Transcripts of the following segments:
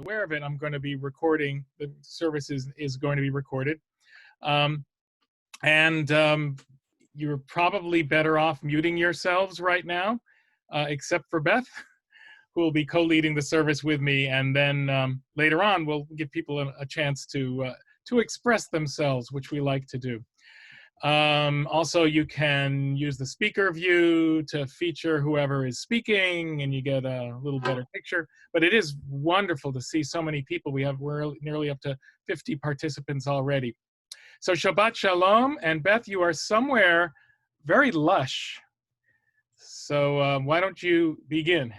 aware of it, I'm going to be recording. The service is going to be recorded. And you're probably better off muting yourselves right now, except for Beth, who will be co-leading the service with me. And then later on, we'll give people a chance to express themselves, which we like to do. Also, you can use the speaker view to feature whoever is speaking, and you get a little better picture. But it is wonderful to see so many people. We're nearly up to 50 participants already. So Shabbat Shalom, and Beth, you are somewhere very lush. So why don't you begin?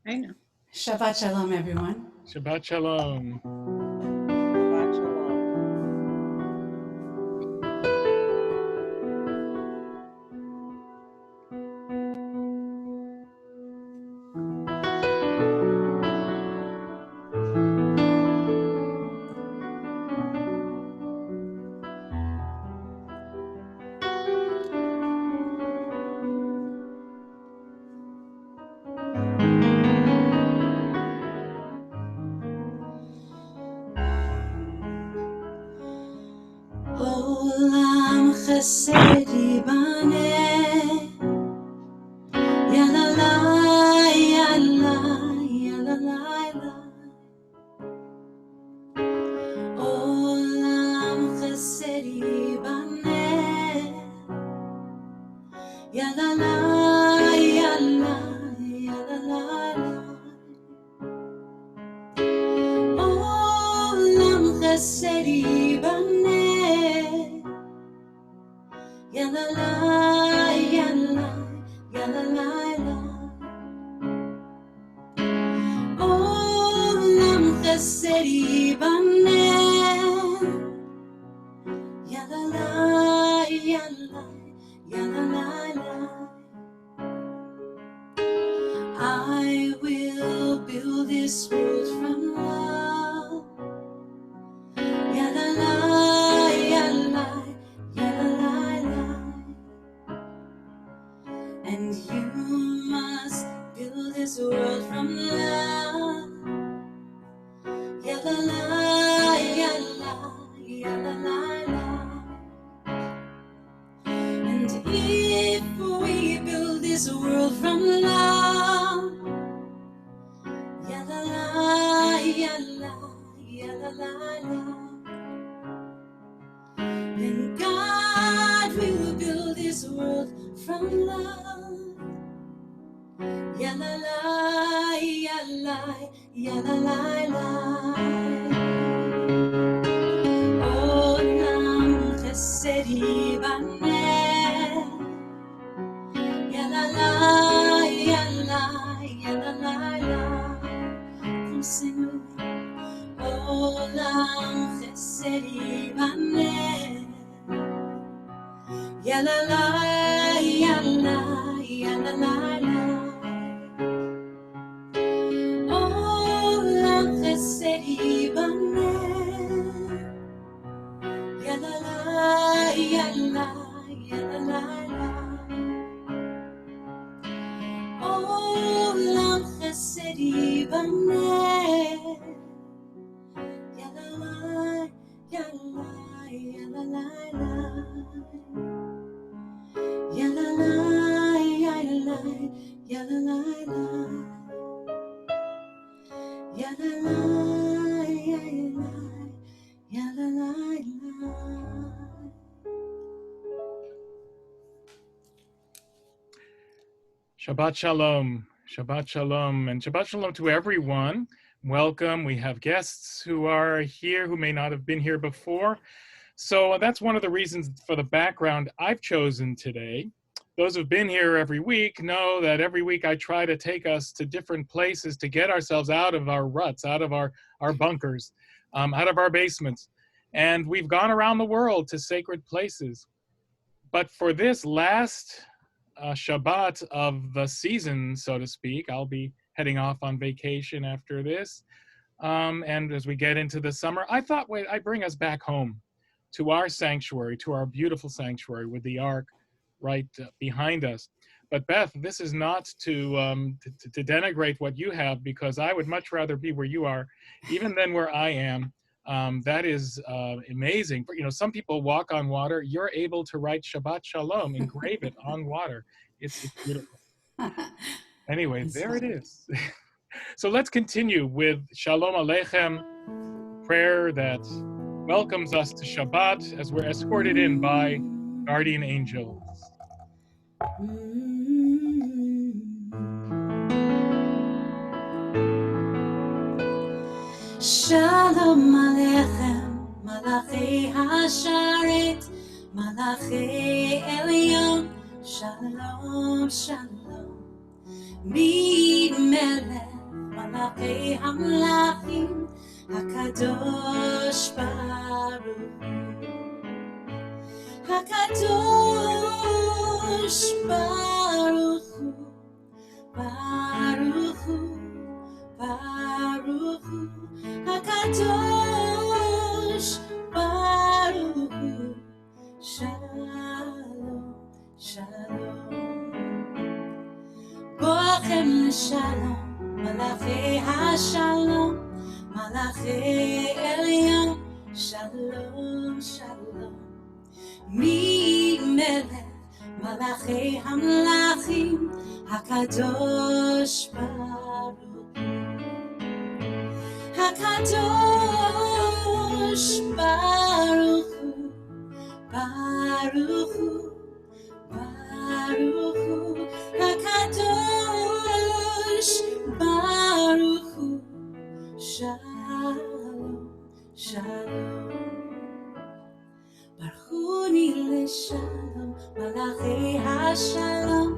I know. Shabbat Shalom, everyone. Shabbat Shalom. Shabbat shalom. Olam chesed yibaneh, yalalai, yalalai, yalalai. Olam chesed yibaneh, yalalai, yalalai, yalalai. Olam chesed yibaneh, yalalai, yalalai, yalalai. Olam chesed yibaneh, yalalai, yalalai, yalalai. I will build this world from love. Yalalai, yalalai, yalalai. And you must build this world from love. Yalalai, yalalai, yalalai. And if we build this world from love, yalalai, yalalai, yalalai. Then God will build this world from love. Yalalai, yalalai, yalalai. Olam chesed yibaneh, yalalai, yalalai, yalalai. Come sing with me. Olam chesed yibaneh, yalalai, yalalai, yalalai. Olam chesed yibaneh, yalalai, yalalai, yalalai. Olam chesed yibaneh, yalalai, yalalai, yalalai. Yalalai, yalalai, yalalai. Yalalai, yalalai, yalalai. Shabbat Shalom. Shabbat Shalom. And Shabbat Shalom to everyone. Welcome. We have guests who are here who may not have been here before. So that's one of the reasons for the background I've chosen today. Those who've been here every week know that every week I try to take us to different places to get ourselves out of our ruts, out of our bunkers, out of our basements. And we've gone around the world to sacred places. But for this last Shabbat of the season, so to speak, I'll be heading off on vacation after this. And as we get into the summer, I thought I'd bring us back home to our sanctuary, to our beautiful sanctuary with the ark right behind us. But Beth, this is not to denigrate what you have, because I would much rather be where you are, even than where I am. That is amazing. You know, some people walk on water. You're able to write Shabbat Shalom, engrave it on water. It's beautiful. Anyway, there it is. So let's continue with Shalom Aleichem, prayer that welcomes us to Shabbat as we're escorted in by guardian angels. Shalom Aleichem, Malachi Hasharet, Malachi Elyon, Shalom, Shalom. Mi Melech, Malachi Hamlachim, Hakadosh Baruch Hu, Hakadosh Baruch Hu, Baruch Hu, Baruch Hu, Hakadosh Baruch Hu, Shalom, Shalom. Bochem Shalom, Malachi HaShalom, Malachi Elyon, Shalom, Shalom. Mi Melech, Malachi Hamlachim, Hakadosh Baruch Hu, Hakadosh Baruch Hu, Baruch Hu, Baruch Hu, Hakadosh Baruch Hu, Shalom, Shalom. Barchuni leShalom, Malachi HaShalom,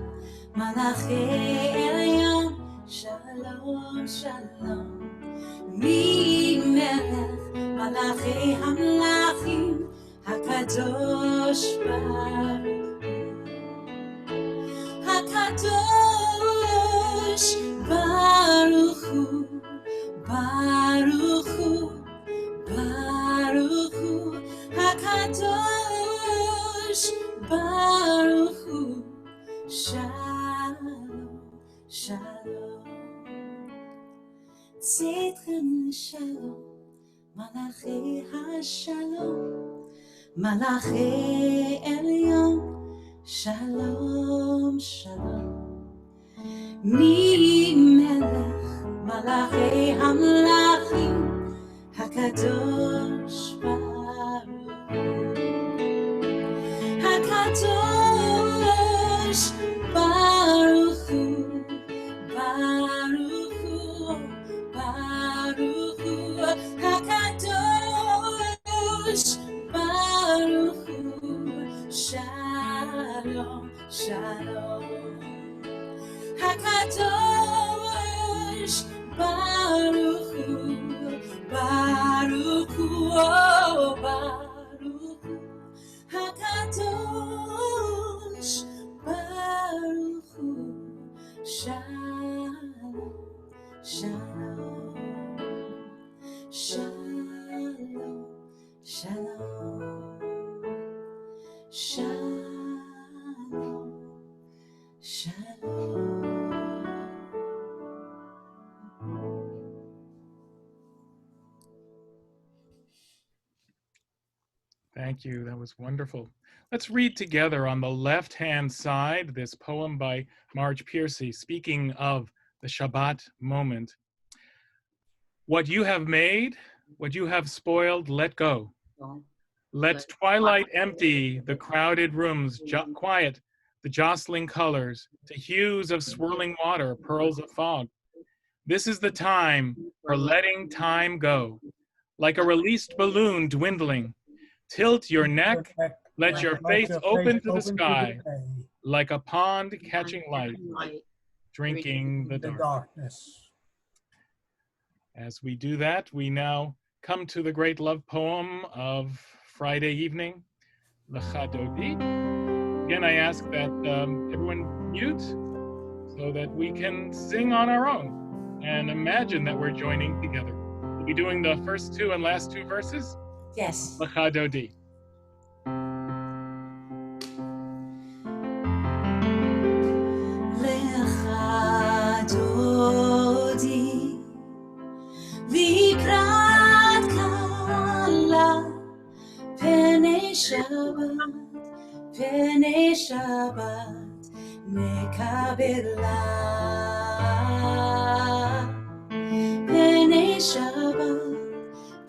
Malachi Elyon, Shalom, Shalom. Mi Melech, Malachi Hamlachim, Hakadosh Baruch Hu, Hakadosh Baruch Hu, Baruch Hu, Baruch Hu, Hakadosh Baruch Hu, Shalom, Shalom. Tzedchem Shalom, Malachi HaShalom, Malachi Elyon, Shalom, Shalom. Mi Melech, Malachi Hamlachim, Hakadosh Baruch Hu, Hakadosh Baruch Hu, Baruch Hu, Baruch Hu, Hakadosh Baruch Hu, Shalom, Shalom. Hakadosh Baruch Hu, Baruch Hu, oh, Baruch Hu, Hakadosh Baruch Hu, Shalom, Shalom, Shalom, Shalom, Shalom, Shalom. Thank you. That was wonderful. Let's read together on the left-hand side this poem by Marge Piercy, speaking of the Shabbat moment. What you have made, what you have spoiled, let go. Let twilight empty the crowded rooms, quiet the jostling colors, to hues of swirling water, pearls of fog. This is the time for letting time go, like a released balloon dwindling. Tilt your neck, let your face open to the sky, like a pond catching light, drinking the darkness. As we do that, we now come to the great love poem of Friday evening, Lecha Dodi. Again, I ask that everyone mute so that we can sing on our own and imagine that we're joining together. We'll be doing the first two and last two verses. Yes. Lecha Dodi. Nekabela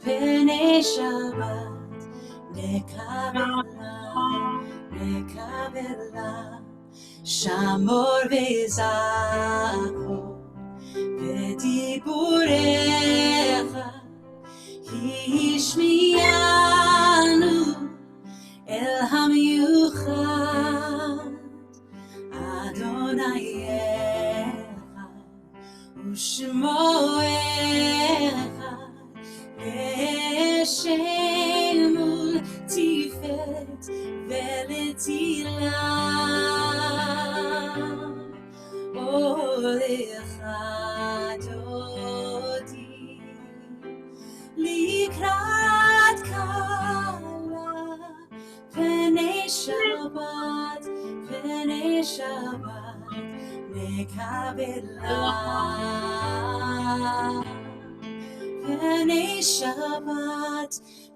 Pene Shabbat Nekabela Shamor Vezako Vediburecha Hishmianu El Hamyuchad Adonai Echad Ushmoecha Eshemul Tifet Veletila Olecha Dodi Likrat Kala Pene Shabbat Nekabela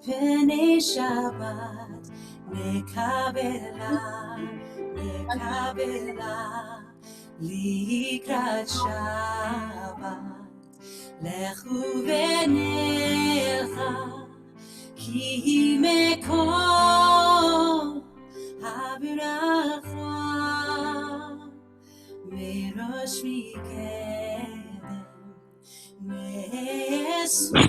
Pene Shabbat Nekabela Likrat Shabbat Lechu v'nelcha Ki mekom habracha Merosh mikedem Me'esuka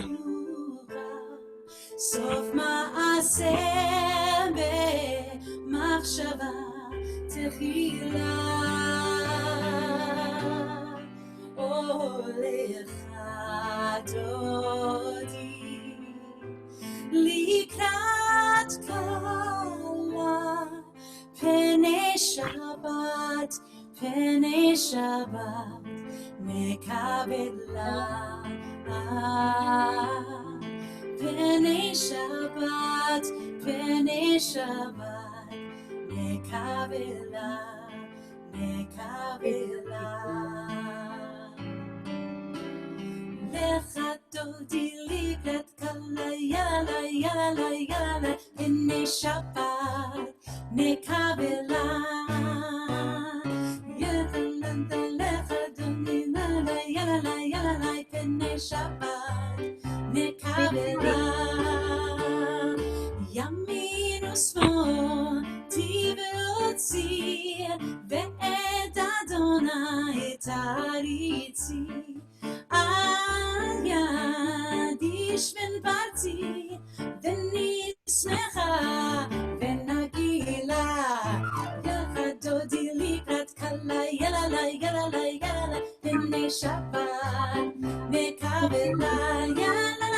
Sof ma'aseh be'machshava techila Olecha Dodi Likrat Kala Pene Shabbat Nekabela Pene Shabbat Nekabela Lecha Dodi Likrat Kala Yala Pene Shabbat Nekabela Lecha Dodi Yala Pene Shabbat Nekabela Yamin Usmon Tivelotzi Ve'ed Adonai Taritzi Al Yad Ishven Barti Venismecha Venagila Lecha Dodi Likrat Kala Yala Pene Shabbat Nekabela Yala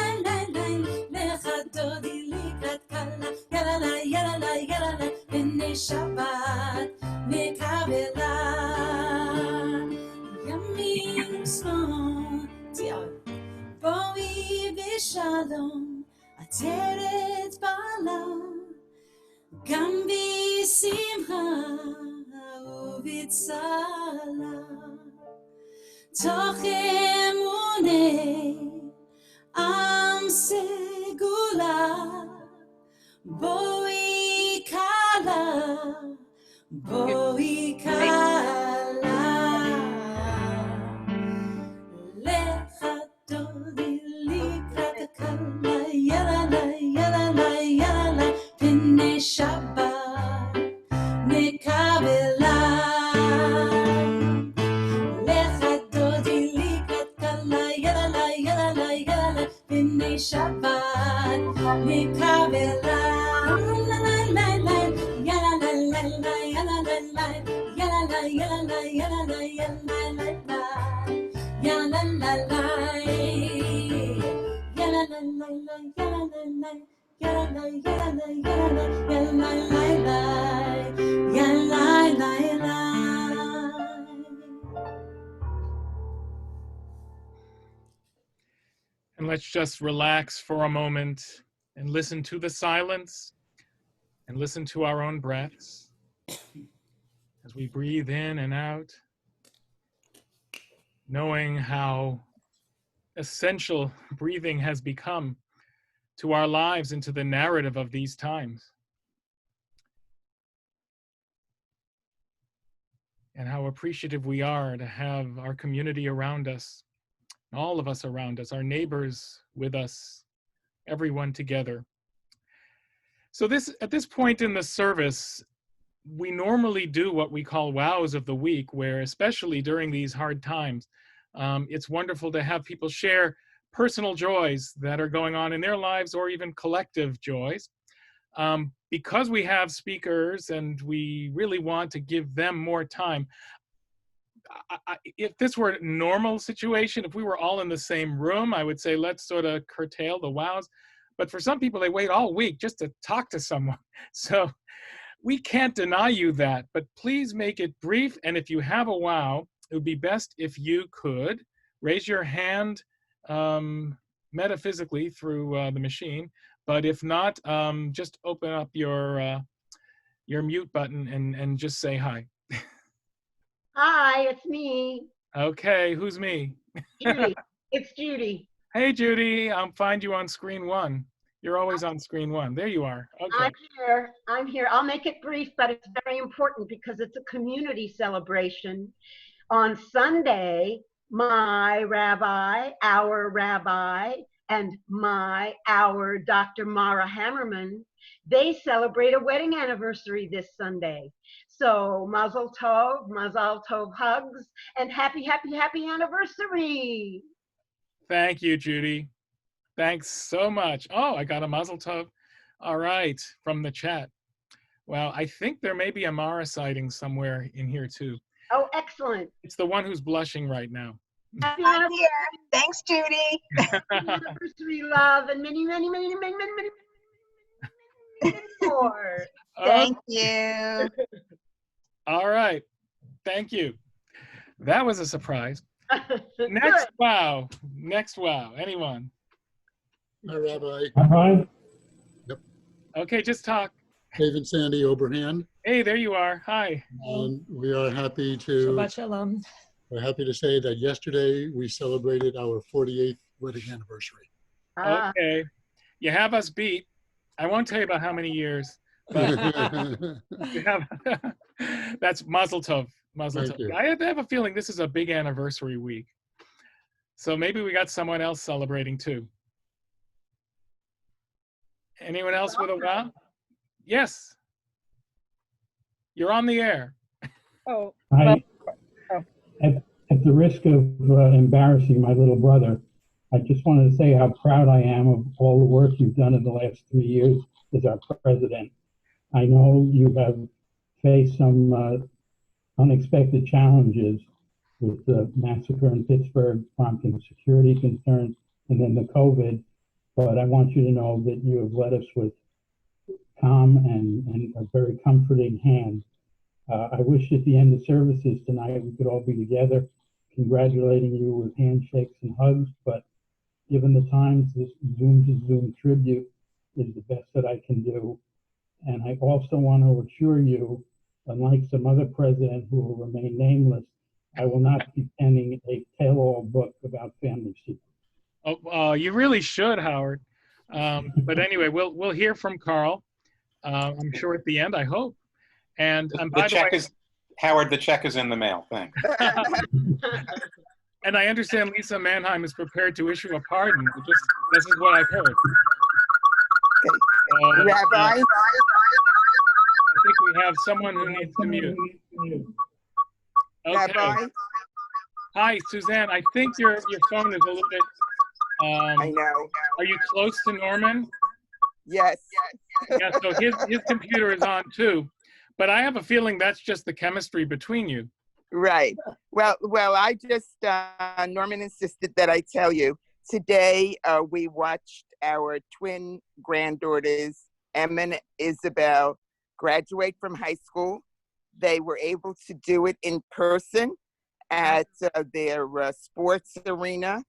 Lecha Dodi Likrat Kala Yala Pene Shabbat Nekabela Yamin Usmon Boi B'Shalom Ateret Bala Gam B'Simcha U'B'Tzala Toch Emunei Am Segula Boi Kala Lecha Dodi Likrat Kala Yala Pene Shabbat Nekabela Lecha Dodi Likrat Kala Yala Pene Shabbat Nekabela And let's just relax for a moment and listen to the silence and listen to our own breaths as we breathe in and out, knowing how essential breathing has become to our lives and to the narrative of these times. and how appreciative we are to have our community around us, all of us around us, our neighbors with us, everyone together. So at this point in the service, we normally do what we call wows of the week, where especially during these hard times, it's wonderful to have people share personal joys that are going on in their lives, or even collective joys. Because we have speakers and we really want to give them more time, if this were a normal situation, if we were all in the same room, I would say let's sort of curtail the wows. But for some people, they wait all week just to talk to someone. So we can't deny you that, but please make it brief. And if you have a wow, it would be best if you could raise your hand metaphysically through the machine. But if not, just open up your mute button and just say hi. Hi, it's me, Okay, who's me? Judy. It's Judy. Hey, Judy, I'll find you on screen one. You're always on screen one. There you are. Okay. I'm here. I'm here. I'll make it brief, but it's very important because it's a community celebration. On Sunday, my rabbi, our rabbi, and our Dr. Mara Hammerman, they celebrate a wedding anniversary this Sunday. So Mazel Tov hugs, and happy, happy, happy anniversary. Thank you, Judy. Thanks so much. Oh, I got a Mazel Tov. All right, from the chat. Well, I think there may be a Mara sighting somewhere in here too. Oh, excellent. It's the one who's blushing right now. Happy I'm anniversary, here. Thanks, Judy. happy anniversary, love, and many, many, many, many, many, many, many more. Thank you. All right. Thank you. That was a surprise. Next Good. wow. Next wow. Anyone? Hi, Rabbi. Hi. Okay, just talk. David Sandy Oberhand. Hey, there you are. Hi. We are happy to Shabbat Shalom. we're happy to say that yesterday we celebrated our 48th wedding anniversary. Okay. You have us beat. I won't tell you about how many years. But you have, that's Mazel Tov. Mazel Thank Tov. you. I have a feeling this is a big anniversary week. So maybe we got someone else celebrating too. Anyone else with a wow? Yes. You're on the air. Oh, I, Oh. at the risk of embarrassing my little brother, I just wanted to say how proud I am of all the work you've done in the last 3 years as our president. I know you have faced some unexpected challenges with the massacre in Pittsburgh prompting security concerns and then the COVID, but I want you to know that you have led us with calm and a very comforting hand. I wish at the end of services tonight we could all be together congratulating you with handshakes and hugs, but given the times, this Zoom to Zoom tribute is the best that I can do. And I also want to assure you, unlike some other president who will remain nameless, I will not be penning a tell-all book about family secrets. Oh, you really should, Howard. But anyway, we'll hear from Carl. I'm sure at the end, I hope. And by the way, Howard, the check is in the mail. Thanks. and I understand Lisa Mannheim is prepared to issue a pardon. This is what I've heard. Rabbi? I think we have someone who needs to mute. Okay. Rabbi? Hi, Suzanne. I think your phone is a little bit. I know. Are you close to Norman? Yes. Yeah. So his computer is on too, but I have a feeling that's just the chemistry between you. Right. Well, I just, Norman insisted that I tell you. Today, we watched our twin granddaughters, Emma and Isabel, graduate from high school. They were able to do it in person at their sports arena,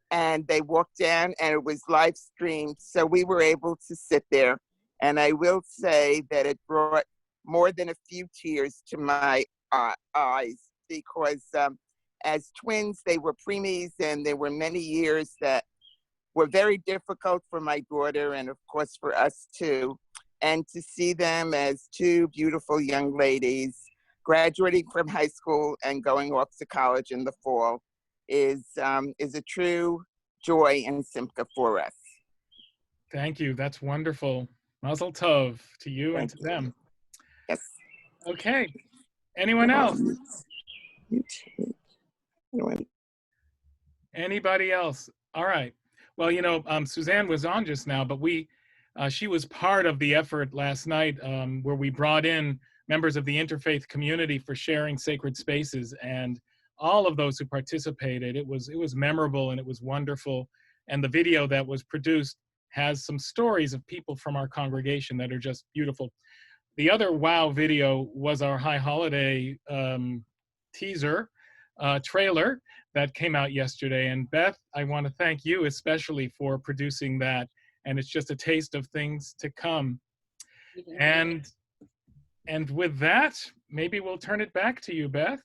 and they walked down and it was live streamed. So we were able to sit there. And I will say that it brought more than a few tears to my eyes because as twins, they were preemies, and there were many years that were very difficult for my daughter and of course for us too. And to see them as two beautiful young ladies graduating from high school and going off to college in the fall is a true joy and simcha for us. Thank you. That's wonderful. Mazel tov to you and Thank to you. them. Yes. Okay. Anyone else? Anybody else? All right. Well, you know, Suzanne was on just now, but she was part of the effort last night where we brought in members of the interfaith community for sharing sacred spaces, and all of those who participated, it was memorable and it was wonderful. And the video that was produced has some stories of people from our congregation that are just beautiful. The other wow video was our High Holiday teaser trailer that came out yesterday. And Beth, I want to thank you especially for producing that. And it's just a taste of things to come. And with that, maybe we'll turn it back to you, Beth.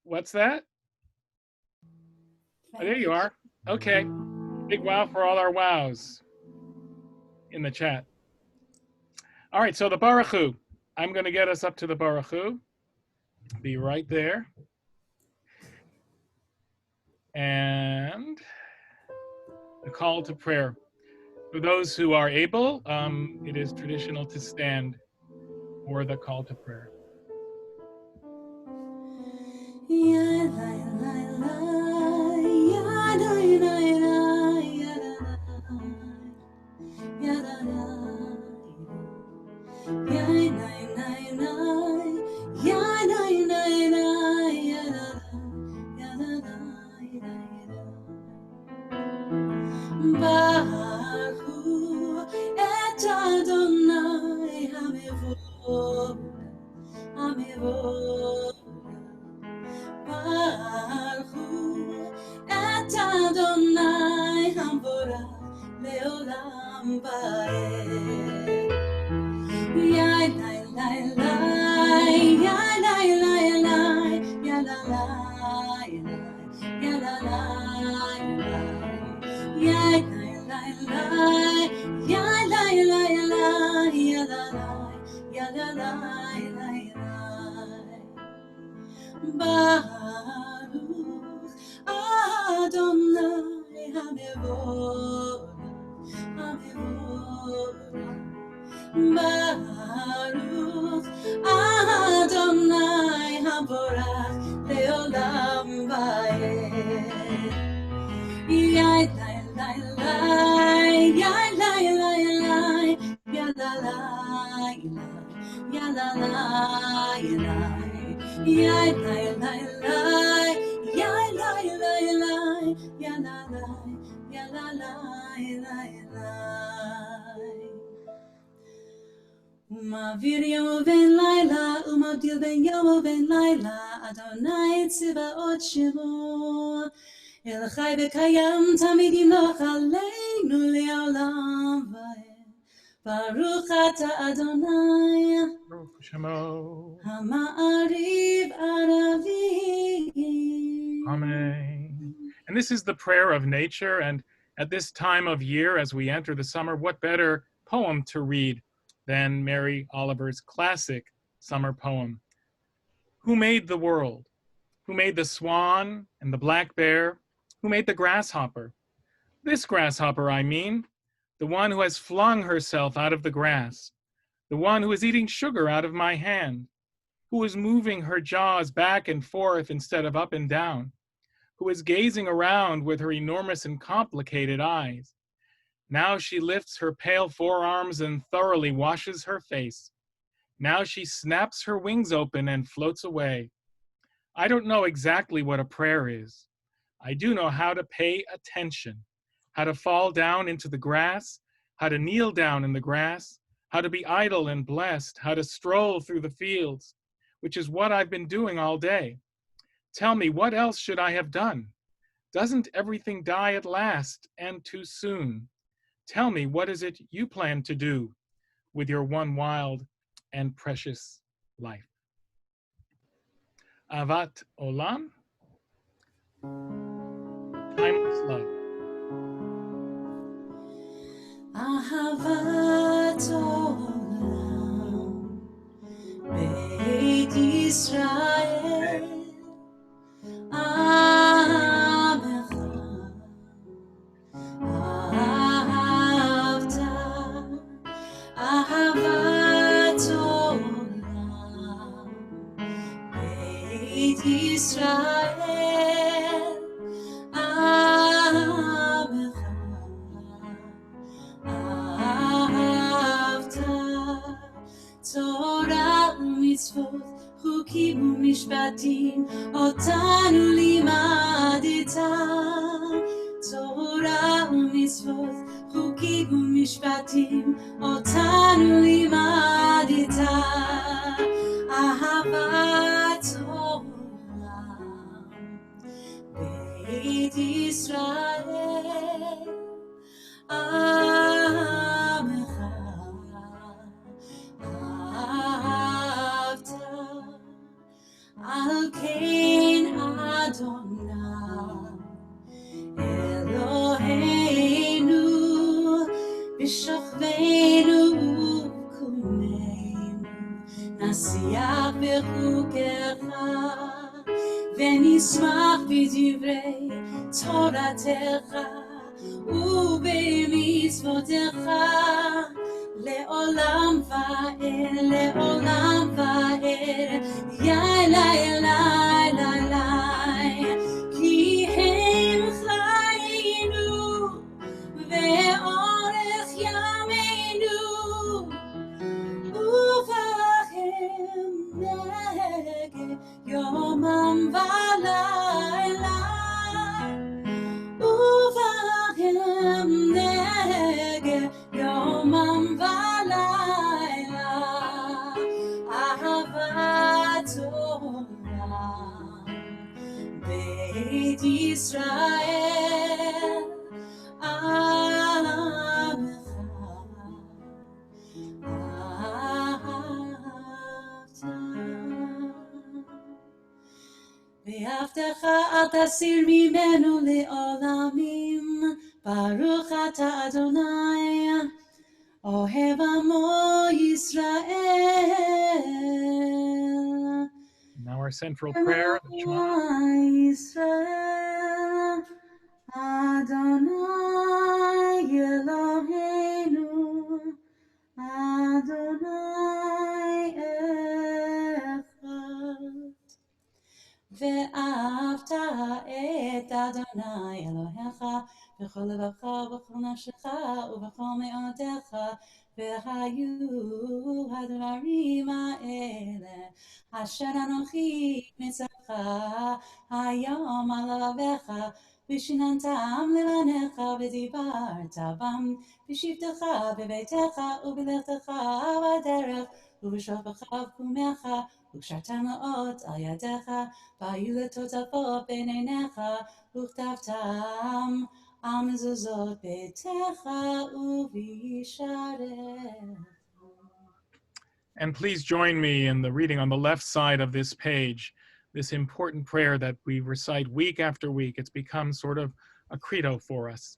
What's that? Oh, there you are. Okay. Big wow for all our wows in the chat. All right, so the Baruch Hu. I'm going to get us up to the Baruch Hu. Be right there. And the call to prayer. For those who are able, it is traditional to stand for the call to prayer. Baruch et Adonai Hamevora. Baruch et Adonai Hamevora leolam vaed. Yai lai lai lai, yai lai lai lai, yai lai lai lai, yai lai lai lai, yai lai lai lai, yai lai lai lai, yai lai lai lai lai. Baruch Adonai Hamevora, Hamevora. Baruch Adonai Haborach leolam vaed. Yai lai lai lai, yai lai lai lai, yai lai lai lai, yai lai lai lai, yai lai lai lai, yai lai lai lai, yai lai lai lai. Umavir yom uven laila, umavdil ben yom uven laila, Adonai tziva'ot shemo. El chai v'kayam tamid yimloch aleinu le'olam va'ed. Baruch ata Adonai, Baruch Shemo. Hama'ariv aravim. Amen. And this is the prayer of nature. And at this time of year, as we enter the summer, what better poem to read than Mary Oliver's classic summer poem? Who made the world? Who made the swan and the black bear? Who made the grasshopper? This grasshopper, I mean, the one who has flung herself out of the grass, the one who is eating sugar out of my hand, who is moving her jaws back and forth instead of up and down, who is gazing around with her enormous and complicated eyes. Now she lifts her pale forearms and thoroughly washes her face. Now she snaps her wings open and floats away. I don't know exactly what a prayer is. I do know how to pay attention, how to fall down into the grass, how to kneel down in the grass, how to be idle and blessed, how to stroll through the fields, which is what I've been doing all day. Tell me, what else should I have done? Doesn't everything die at last and too soon? Tell me, what is it you plan to do with your one wild and precious life? Avat Olam, timeless love. Ahavat olam ישראל עמך אהבת אהבת עולם בית ישראל עמך אהבת תורה ומצוות חוקים ומשפטים אותנו לימדת תורה ומצוות חוקים ומשפטים אותנו לימדת אהבת עולם בית ישראל עמך אהבת על כן אדוני אלוהינו בשוכבנו ובקומנו נשיח בחוקיך ונשמח בדברי תורתך ובמצוותיך לעולם ועד לעולם ועד יא לה לה לה לה כי הם חיינו ואורך ימינו ובהם נגד יומם ולילה ובהם נגד יומם ולילה אהבת עולם בית ישראל עמך אהבת ואהבתך אל תסיר ממנו לעולמים ברוך אתה אדוני אוהב עמו ישראל Now our central prayer, the Shema. ישראל אדוני אלוהינו אדוני אחד ואהבת את אדוני אלוהיך בכל לבבך ובכל נפשך ובכל מאודך והיו הדברים האלה אשר אנוכי מצווך היום על לבביך ושיננתם לבניך ודיברת בם בשבתך בביתך ובלכתך בדרך ובשוכבך ובקומך וקשרתם לאות על ידיך והיו לטוטפות בין עיניך וכתבתם על מזוזות ביתך ובישעריך. And please join me in the reading on the left side of this page, this important prayer that we recite week after week. It's become sort of a credo for us.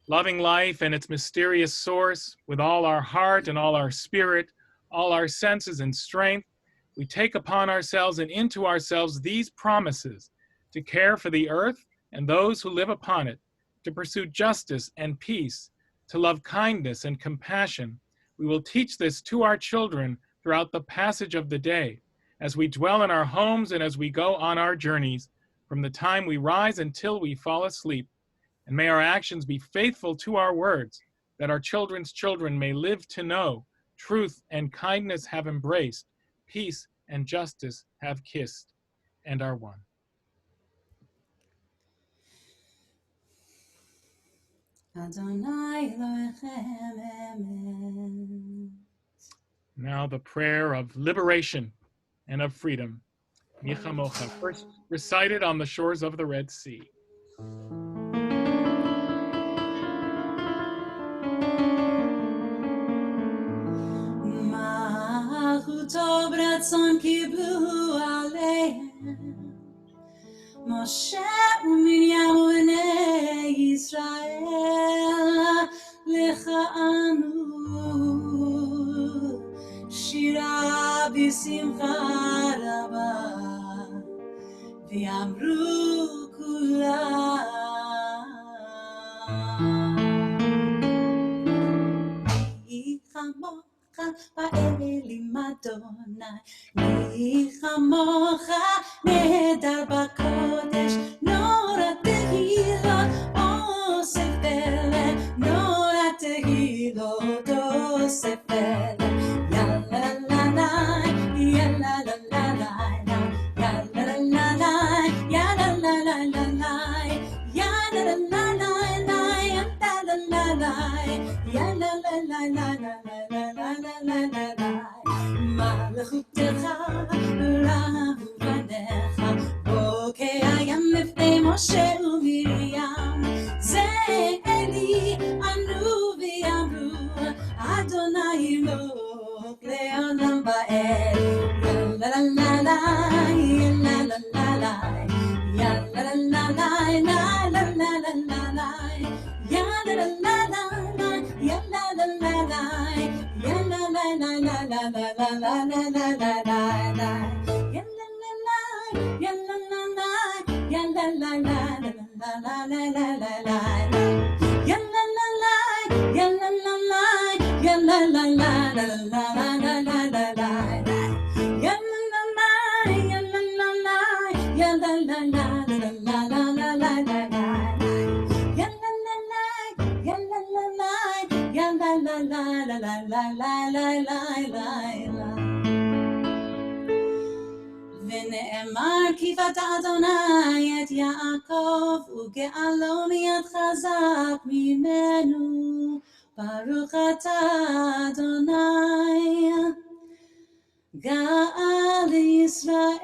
Loving life and its mysterious source with all our heart and all our spirit, all our senses and strength, we take upon ourselves and into ourselves these promises to care for the earth and those who live upon it, to pursue justice and peace, to love kindness and compassion. We will teach this to our children throughout the passage of the day, as we dwell in our homes and as we go on our journeys, from the time we rise until we fall asleep. And may our actions be faithful to our words, that our children's children may live to know truth and kindness have embraced, peace and justice have kissed, and are one. Adonai Elohechem Emet. Now the prayer of liberation and of freedom. Nichamocha, first recited on the shores of the Red Sea. Malchuto b'ratzon kiblu alehem Moshe uMiriam u'bnei Yisrael lecha anu shira b'simcha rabba ויאמרו כולם מי כמוך באלים אדוני מי כמוך נהדר בקודש נורא תהילות אוסף פלא נורא תהילות אוסף פלא יאללה לה לה יאללה לה לה לה יאללה לה לה יאללה לה לה לה יאללה לה לה לה יאללה לה לה יאללה לה לה לה מלכותך רבו בניך בוקע ים לפני משה ומרים זה אלי ענו ויאמרו אדוני ימלוך לעולם ועד לה לה לה לה לה לה לה לה לה לה לה לה לה לה לה יאללה לה לה לה יאללה לה לה לה יאללה לה לה לה לה לה לה לה לה לה לה יאללה לה לה יאללה לה לה יאללה לה לה לה לה לה לה לה יאללה לה לה יאללה לה לה יאללה לה לה לה לה לה לה לה יאללה לה לה יאללה לה לה יאללה לה לה לה לה לה לה ונאמר כי פדה אדוני את יעקב וגאלו מיד חזק ממנו ברוך אתה אדוני גאל ישראל.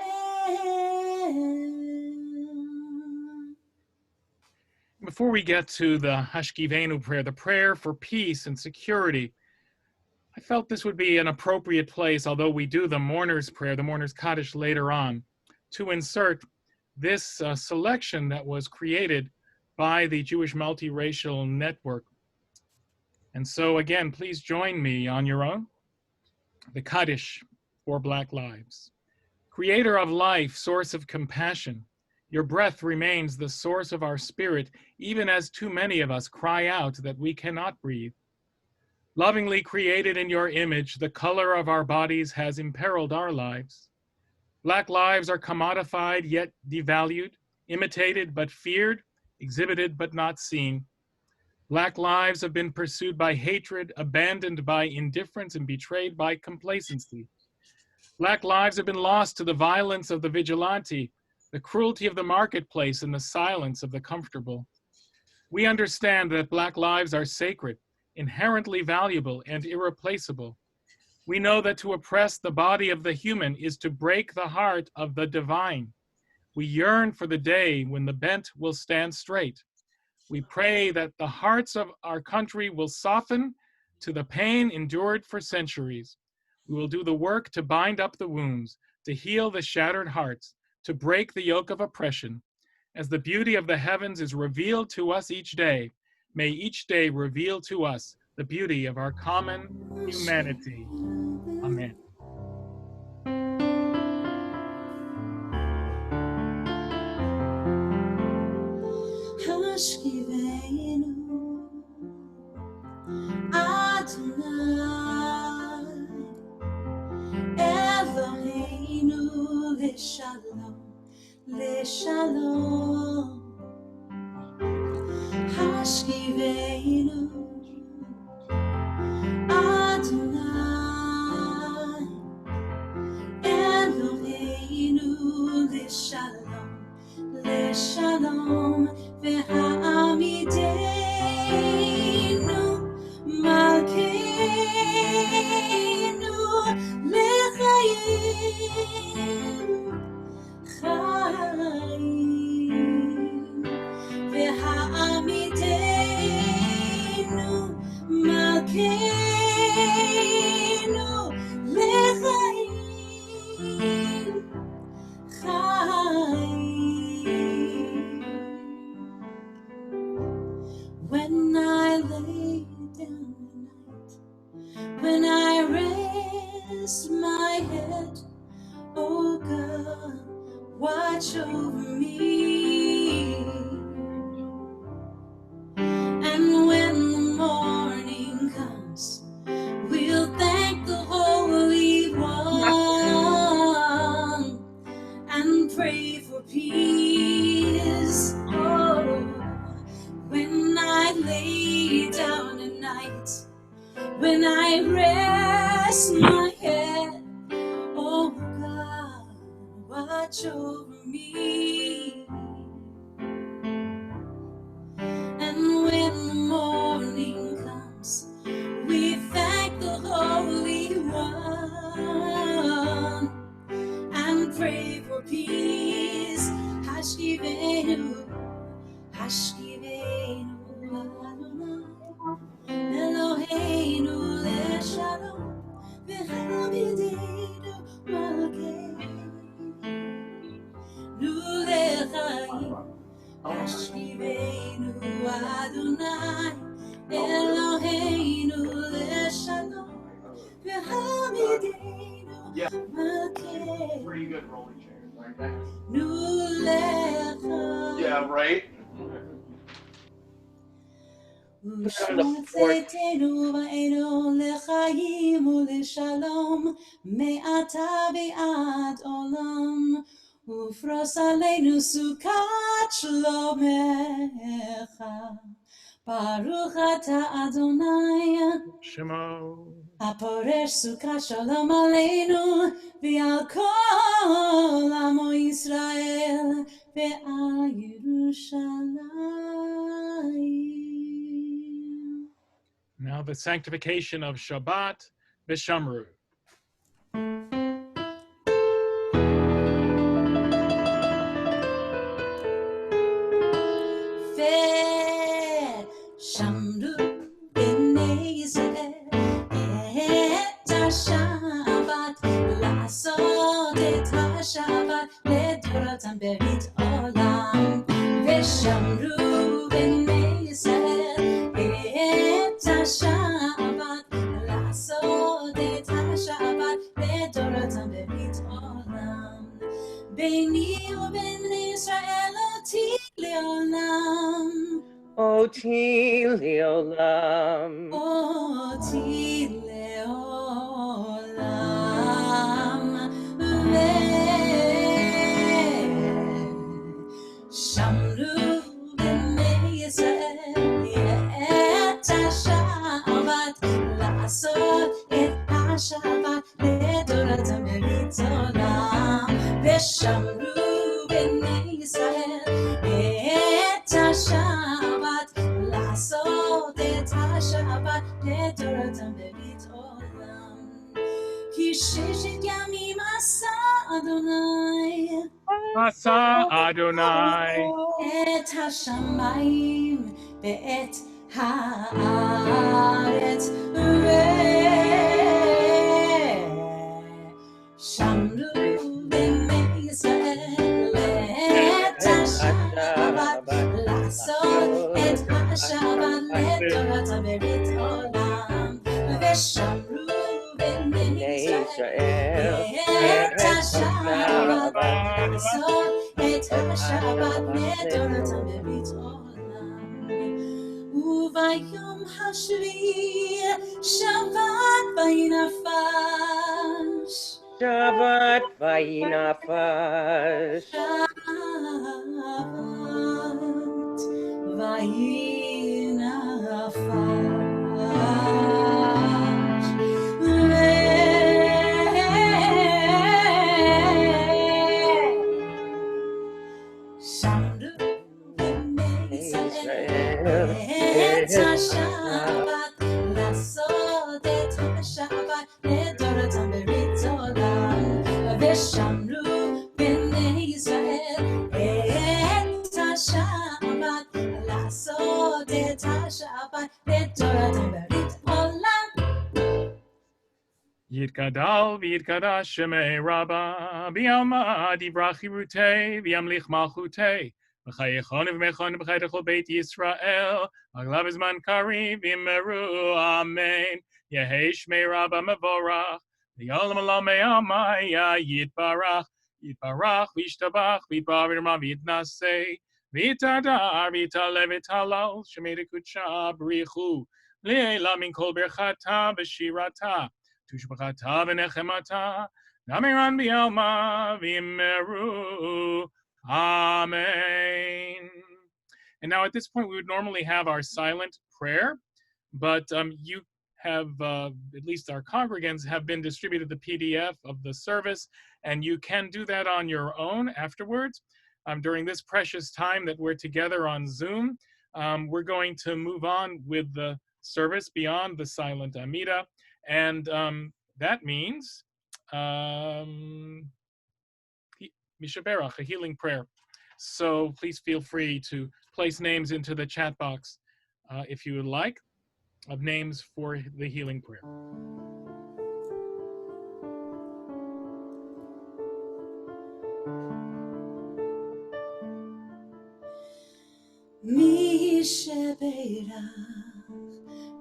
Before we get to the Hashkivenu prayer, the prayer for peace and security, I felt this would be an appropriate place, although we do the mourner's prayer, the mourner's Kaddish later on, to insert this selection that was created by the Jewish Multiracial Network. And so again, please join me on your own. The Kaddish for Black Lives. Creator of life, source of compassion, your breath remains the source of our spirit, even as too many of us cry out that we cannot breathe. Lovingly created in your image, the color of our bodies has imperiled our lives. Black lives are commodified yet devalued, imitated but feared, exhibited but not seen. Black lives have been pursued by hatred, abandoned by indifference, and betrayed by complacency. Black lives have been lost to the violence of the vigilante, the cruelty of the marketplace, and the silence of the comfortable. We understand that Black lives are sacred, inherently valuable, and irreplaceable. We know that to oppress the body of the human is to break the heart of the divine. We yearn for the day when the bent will stand straight. We pray that the hearts of our country will soften to the pain endured for centuries. We will do the work to bind up the wounds, to heal the shattered hearts, to break the yoke of oppression. As the beauty of the heavens is revealed to us each day, may each day reveal to us the beauty of our common humanity. Amen. Hashkivenu Adonai Eloheinu Leshalom Leshalom Hashkivenu Adonai Eloheinu Leshalom Leshalom Ve'hamidenu Malkeinu Lechayim Chayim Ve'hamidenu Malkeinu Lechayim Chayim. watch over me. And when the morning comes, we'll thank the Holy One and pray for peace. Oh, when I lay down at night, when I rest my head, oh God, watch over me. And when the morning comes, we thank the Holy One and pray for peace. Hashkivenu, Hashkivenu, Adonai, Eloheinu leShalom, v'chabidenu malkeinu lechaim. Hashkivenu Adonai, Eloheinu leShalom, v'chabidenu malkeinu. Pretty good rolling chairs like that. Nulecha. Yeah, right? ושמחתנו ואנו לחיים ולשלום מעתה ועד עולם ופרוס עלינו סוכת שלומך ברוך אתה אדוני Shemo. הפורש סוכת שלום עלינו ועל כל עמו ישראל ועל ירושלים. Now the sanctification of Shabbat B'Shamru. ושמרו בני ישראל את השבת, לעשות את השבת לדורותם ברית עולם. ושמרו בני ישראל את השבת, לעשות את השבת לדורותם ברית עולם. ביני ובין ישראל אותי לעולם. אותי לעולם. אותי לעולם. ושמרו בני ישראל את השבת, לעשות את השבת לדורותם ברית עולם. ושמרו בני ישראל את השבת, לעשות את השבת לדורותם ברית עולם. כי ששת ימים עשה אדוני Asa Adonai. את השמיים ואת הארץ ושמרו בני ישראל את השבת, לעשות את השבת לדורותם ברית עולם. ושמרו בני ישראל את השבת, לעשות את השבת לדורותם ברית עולם. וביום השביעי שבת וינפש, שבת וינפש. שבת וינפש. שמרו בני ישראל את השבת, לעשות את השבת לדורותם ברית עולם. ושמרו בני ישראל את השבת, לעשות את השבת לדורותם ברית עולם. Yitgadal v'yitkadash shemei Rabba b'yalma divrach hirutei v'yamlich malchutei v'chayechon v'mechon v'chayechol Beit Yisrael aglav zman karim v'yimeru amen Yehei shmei Rabba mevorach v'yolam olam me'amaya yitbarach Yitbarach, Vishtabach, Vitbavirma, Vitnase, Vitadar, Vitale, Vitalal, Shemeda Kucha, Brichu, Leila min kol berchata, Beshirata, Tushbachata, Benechemata, Namiran Bialma, Vimeru, Amen. And now at this point, we would normally have our silent prayer, but you have, at least our congregants have been distributed the PDF of the service, and you can do that on your own afterwards. During this precious time that we're together on Zoom, we're going to move on with the service beyond the silent Amida, and that means Mishaberach, a healing prayer. So please feel free to place names into the chat box if you would like, of names for the healing prayer.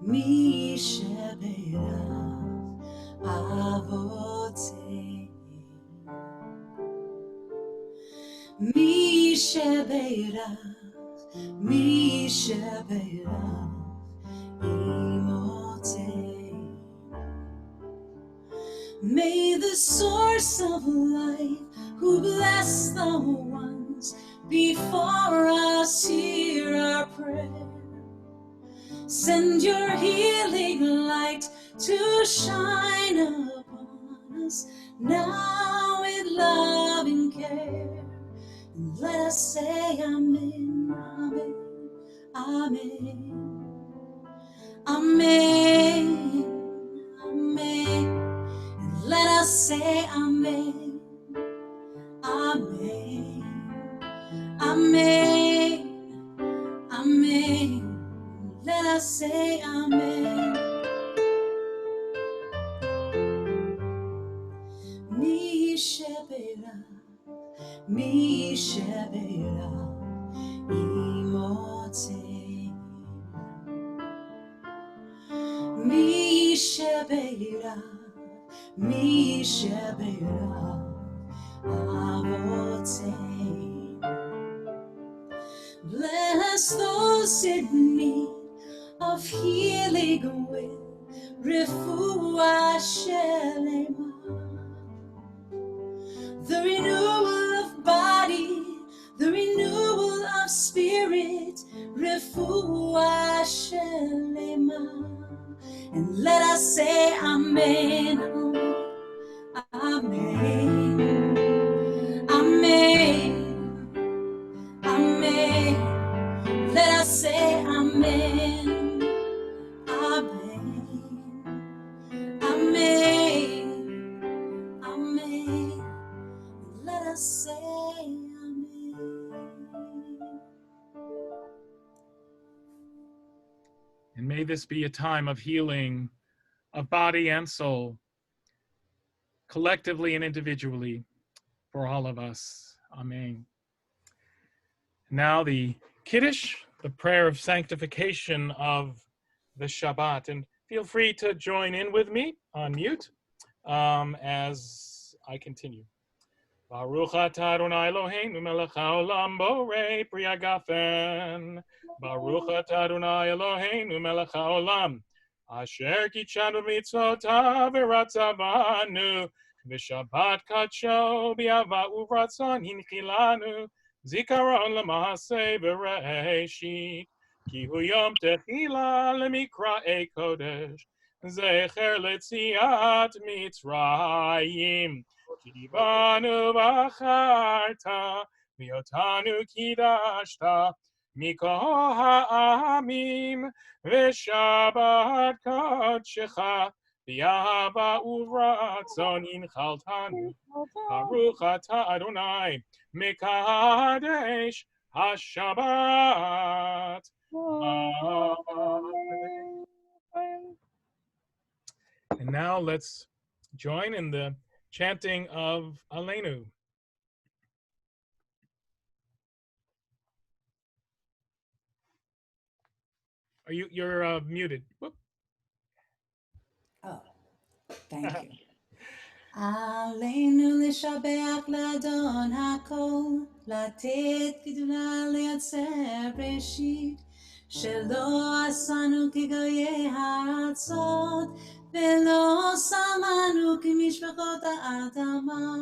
Mishaberach, Avotei. Mishaberach, Imotei. May the source of life, who bless the ones before us, hear our prayer. Send your healing light to shine upon us now with loving care. And let us say Amen, Amen, Amen, Amen, Amen. And let us say Amen, Amen, Amen, Amen. Let us say Amen. Mishaberach, Imotei. Mishaberach, Avotei. Bless those in need of healing with refuah shelema, the renewal of body, the renewal of spirit, refuah shelema. And let us say Amen, Amen, Amen, Amen. Let us say Amen, Amen, Amen, Amen. Let us say Amen. And may this be a time of healing of body and soul, collectively and individually, for all of us. Amen. Now the Kiddush, the prayer of sanctification of the Shabbat. And feel free to join in with me on mute as I continue. Baruch atah Adonai Eloheinu melech haolam borei pri hagafen. Baruch atah Adonai Eloheinu melech haolam asher kitshanu mitzvotav v'ratzavanu v'shabbat kadsho b'ava uvratzon hinchilanu zikaron l'maaseh b'reishit ki hu yom techila lemikra'ei kodesh zecher letziat mitzrayim Kibanu bacharta, viotanu kidashta, mikol ha'amim, v'shabbat kodshecha, v'yahava uvratzon inchaltanu. Baruch atah Adonai, mekadesh hashabbat. Amen. And now let's join in the chanting of Aleinu. You're muted. Whoop. Oh, thank you. עלינו לשבח לאדון הכל, לתת גדולה ליוצר בראשית, שלא עשנו כגויי הארצות, ולא שמנו כמשפחות האדמה,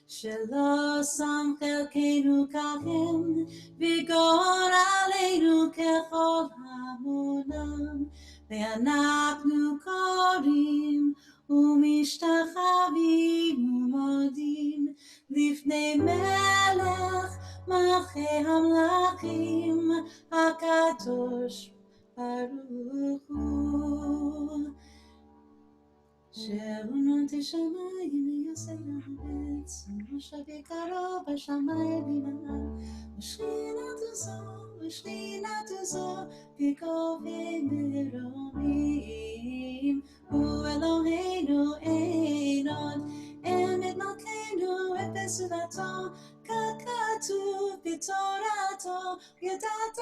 שלא שם חלקנו כהם, וגורל עלינו ככל המונם, ואנחנו קוראים ומשתחווים ומודים לפני מלך מלכי המלכים הקדוש ברוך הוא. שאונות השמיים יעשה לארץ, ומושב יקרו בשמיים ביממה, ושכינת זו בקרובי מרומים. הוא אלוהינו אין עוד, אמת מלכנו ופסולתו, ככתוב בתורתו, ידעת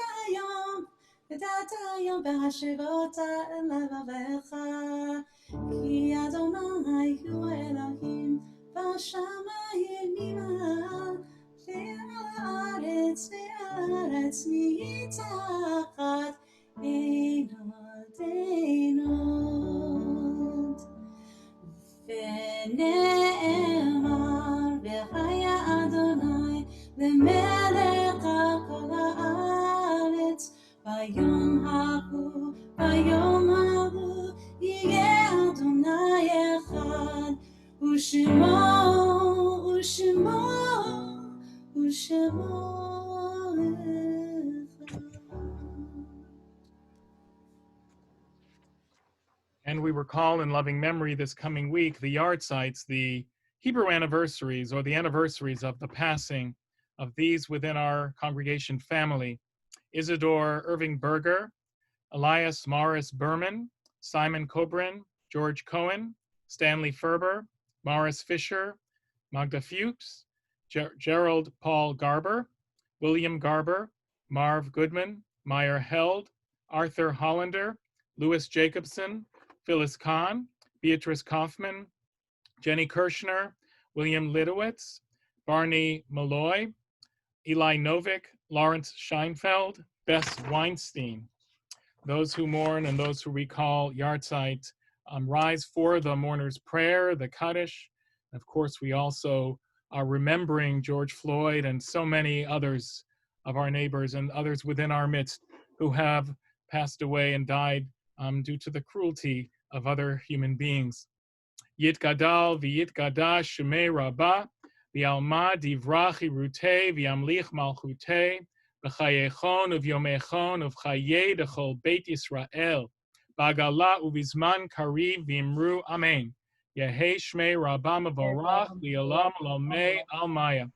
היום בהשבות אל לבביך, כי אדוני הוא אלוהים בשמיים ממעל, ועל הארץ מתחת אין עוד אין עוד. ונאמר והיה אדוני למלך על כל הארץ, ביום ההוא יהיה אדוני אחד, ושמו אחד. And we recall in loving memory this coming week the yard sites, the Hebrew anniversaries or the anniversaries of the passing of these within our congregation family: Isidore Irving Berger, Elias Morris Berman, Simon Kobrin, George Cohen, Stanley Ferber, Morris Fisher, Magda Fuchs, Gerald Paul Garber, William Garber, Marv Goodman, Meyer Held, Arthur Hollander, Louis Jacobson, Phyllis Kahn, Beatrice Kaufman, Jenny Kirshner, William Lidowitz, Barney Malloy, Eli Novick, Lawrence Scheinfeld, Bess Weinstein. Those who mourn and those who recall yahrzeit rise for the mourner's prayer, the Kaddish. Of course, we also are remembering George Floyd and so many others of our neighbors and others within our midst who have passed away and died due to the cruelty of other human beings. Yitgadal v'yitgadash shemei rabbah v'alma divrach irutei v'yamlich malchutei v'chayechon uv'yomechon uv'chayei dechol beit Yisrael b'agala uv'zman kariv v'imru amen. Yehei shmei rabbah mevorach v'yolam lomei almaya.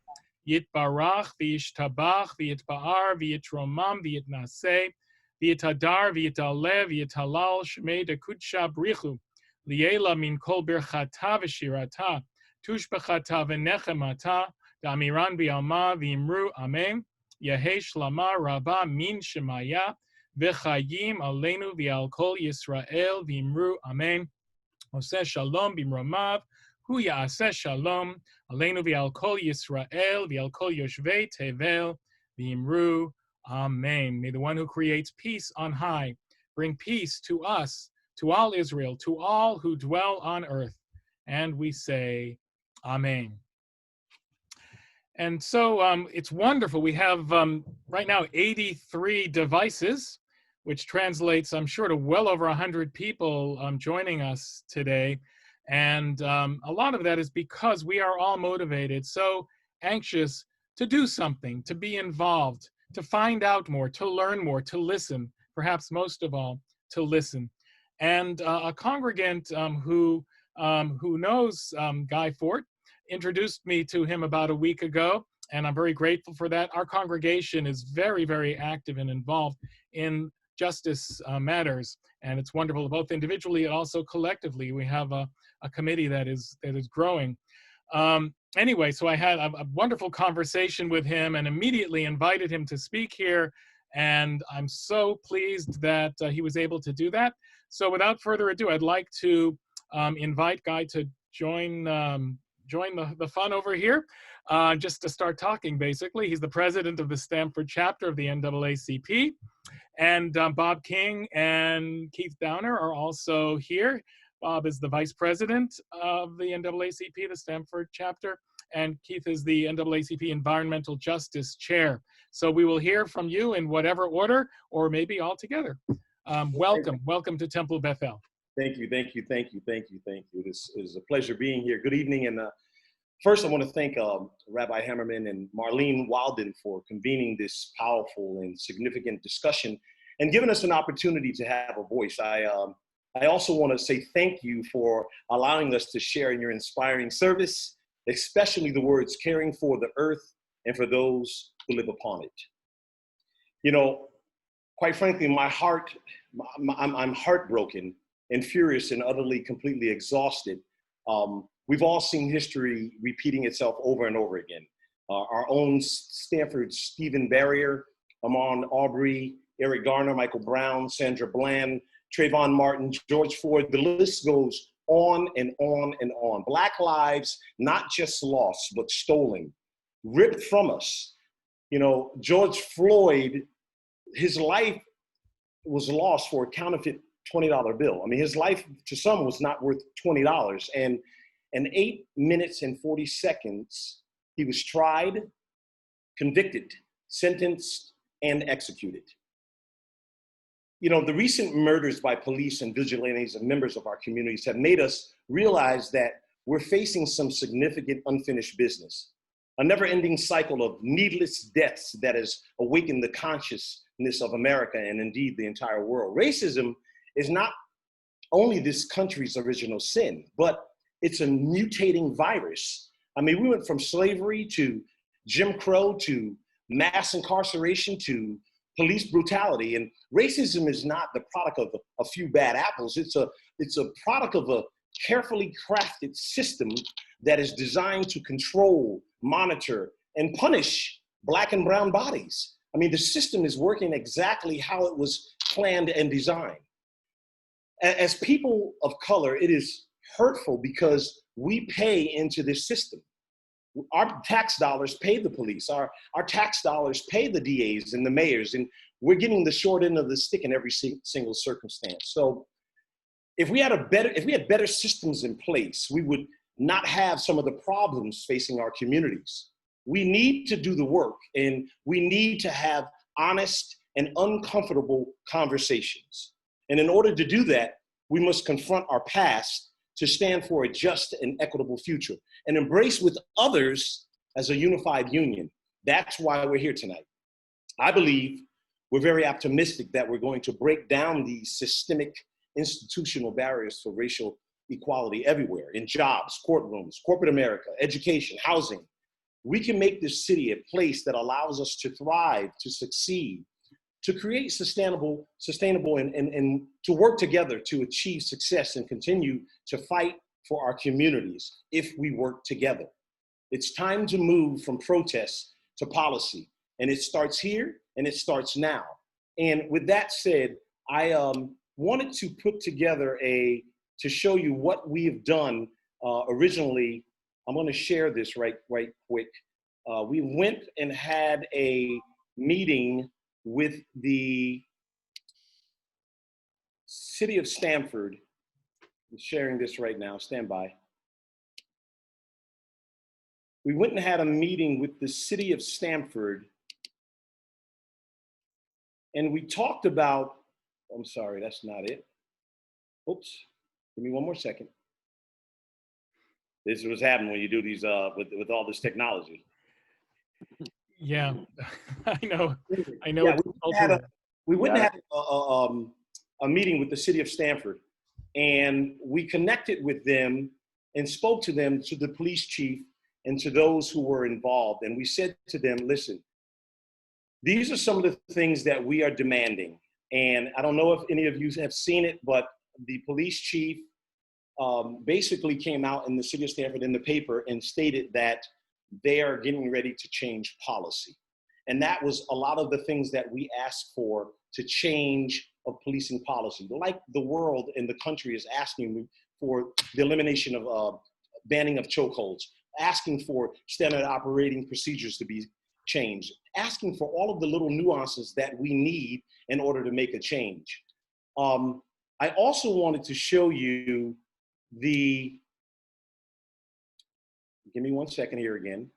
Yitbarach v'yishtabach v'yitba'ar v'yitromam v'yitnaseh v'yitadar v'yitalev v'yitalal shmei dekudsha brichu liela min kol birchata v'shirata tushbachata v'nechemata da'amiran v'yalma v'imru amen. Yehei shlama rabba min shemaya v'chayim aleinu v'al kol Yisrael v'imru amen. Oseh shalom b'mromav hu ya'aseh shalom aleinu v'al kol Yisrael v'al kol yoshvei tevel v'imru amen. May the one who creates peace on high bring peace to us, to all Israel, to all who dwell on earth. And we say, amen. And so it's wonderful. We have right now 83 devices, which translates, I'm sure, to well over 100 people joining us today. And a lot of that is because we are all motivated, so anxious to do something, to be involved, to find out more, to learn more, to listen, perhaps most of all, to listen. And a congregant who knows Guy Fort introduced me to him about a week ago, and I'm very grateful for that. Our congregation is very, very active and involved in justice matters, and it's wonderful, both individually and also collectively. We have a committee that is growing. Anyway, so I had a wonderful conversation with him and immediately invited him to speak here, and I'm so pleased that he was able to do that. So without further ado, I'd like to invite Guy to join the fun over here, just to start talking, basically. He's the president of the Stamford chapter of the NAACP. And Bob King and Keith Downer are also here. Bob is the vice president of the NAACP, the Stamford chapter, and Keith is the NAACP Environmental Justice Chair. So we will hear from you in whatever order, or maybe all together. Welcome to Temple Bethel. Thank you. It is a pleasure being here. Good evening. And first, I want to thank Rabbi Hammerman and Marlene Walden for convening this powerful and significant discussion and giving us an opportunity to have a voice. I also want to say thank you for allowing us to share in your inspiring service, especially the words caring for the earth and for those who live upon it. You know, quite frankly, my heart, I'm heartbroken and furious and utterly, completely exhausted. We've all seen history repeating itself over and over again. Our own Stanford Stephen Barrier, Ahmaud Arbery, Eric Garner, Michael Brown, Sandra Bland, Trayvon Martin, George Floyd, the list goes on and on and on. Black lives, not just lost, but stolen, ripped from us. You know, George Floyd, his life was lost for a counterfeit $20 bill. I mean, his life to some was not worth $20. And in 8 minutes and 40 seconds, he was tried, convicted, sentenced, and executed. You know, the recent murders by police and vigilantes of members of our communities have made us realize that we're facing some significant unfinished business, a never-ending cycle of needless deaths that has awakened the consciousness of America and indeed the entire world. Racism is not only this country's original sin, but it's a mutating virus. I mean, we went from slavery to Jim Crow to mass incarceration to police brutality. And racism is not the product of a few bad apples. It's a product of a carefully crafted system that is designed to control, monitor, and punish Black and brown bodies. I mean, the system is working exactly how it was planned and designed. As people of color, it is hurtful because we pay into this system. Our tax dollars pay the police. Our tax dollars pay the DAs and the mayors, and we're getting the short end of the stick in every single circumstance. So if we had better systems in place, we would not have some of the problems facing our communities. We need to do the work, and we need to have honest and uncomfortable conversations. And in order to do that, we must confront our past to stand for a just and equitable future and embrace with others as a unified union. That's why we're here tonight. I believe we're very optimistic that we're going to break down these systemic institutional barriers for racial equality everywhere, in jobs, courtrooms, corporate America, education, housing. We can make this city a place that allows us to thrive, to succeed, to create sustainable and to work together to achieve success and continue to fight for our communities if we work together. It's time to move from protest to policy, and it starts here and it starts now. And with that said, I wanted to put together to show you what we have done originally. I'm going to share this right quick. We went and had a meeting with the city of Stamford. I'm sharing this right now, stand by. We went and had a meeting with the city of Stamford, and we talked about, I'm sorry, that's not it. Oops, give me one more second. This is what's happening when you do these with all this technology. Yeah, I know. Yeah, we went and had a meeting with the city of Stamford, and we connected with them and spoke to them, to the police chief and to those who were involved. And we said to them, listen, these are some of the things that we are demanding. And I don't know if any of you have seen it, but the police chief basically came out in the city of Stamford in the paper and stated that they are getting ready to change policy. And that was a lot of the things that we asked for to change of policing policy. Like the world and the country is asking for the elimination of banning of chokeholds, asking for standard operating procedures to be changed, asking for all of the little nuances that we need in order to make a change. I also wanted to show you give me 1 second here again.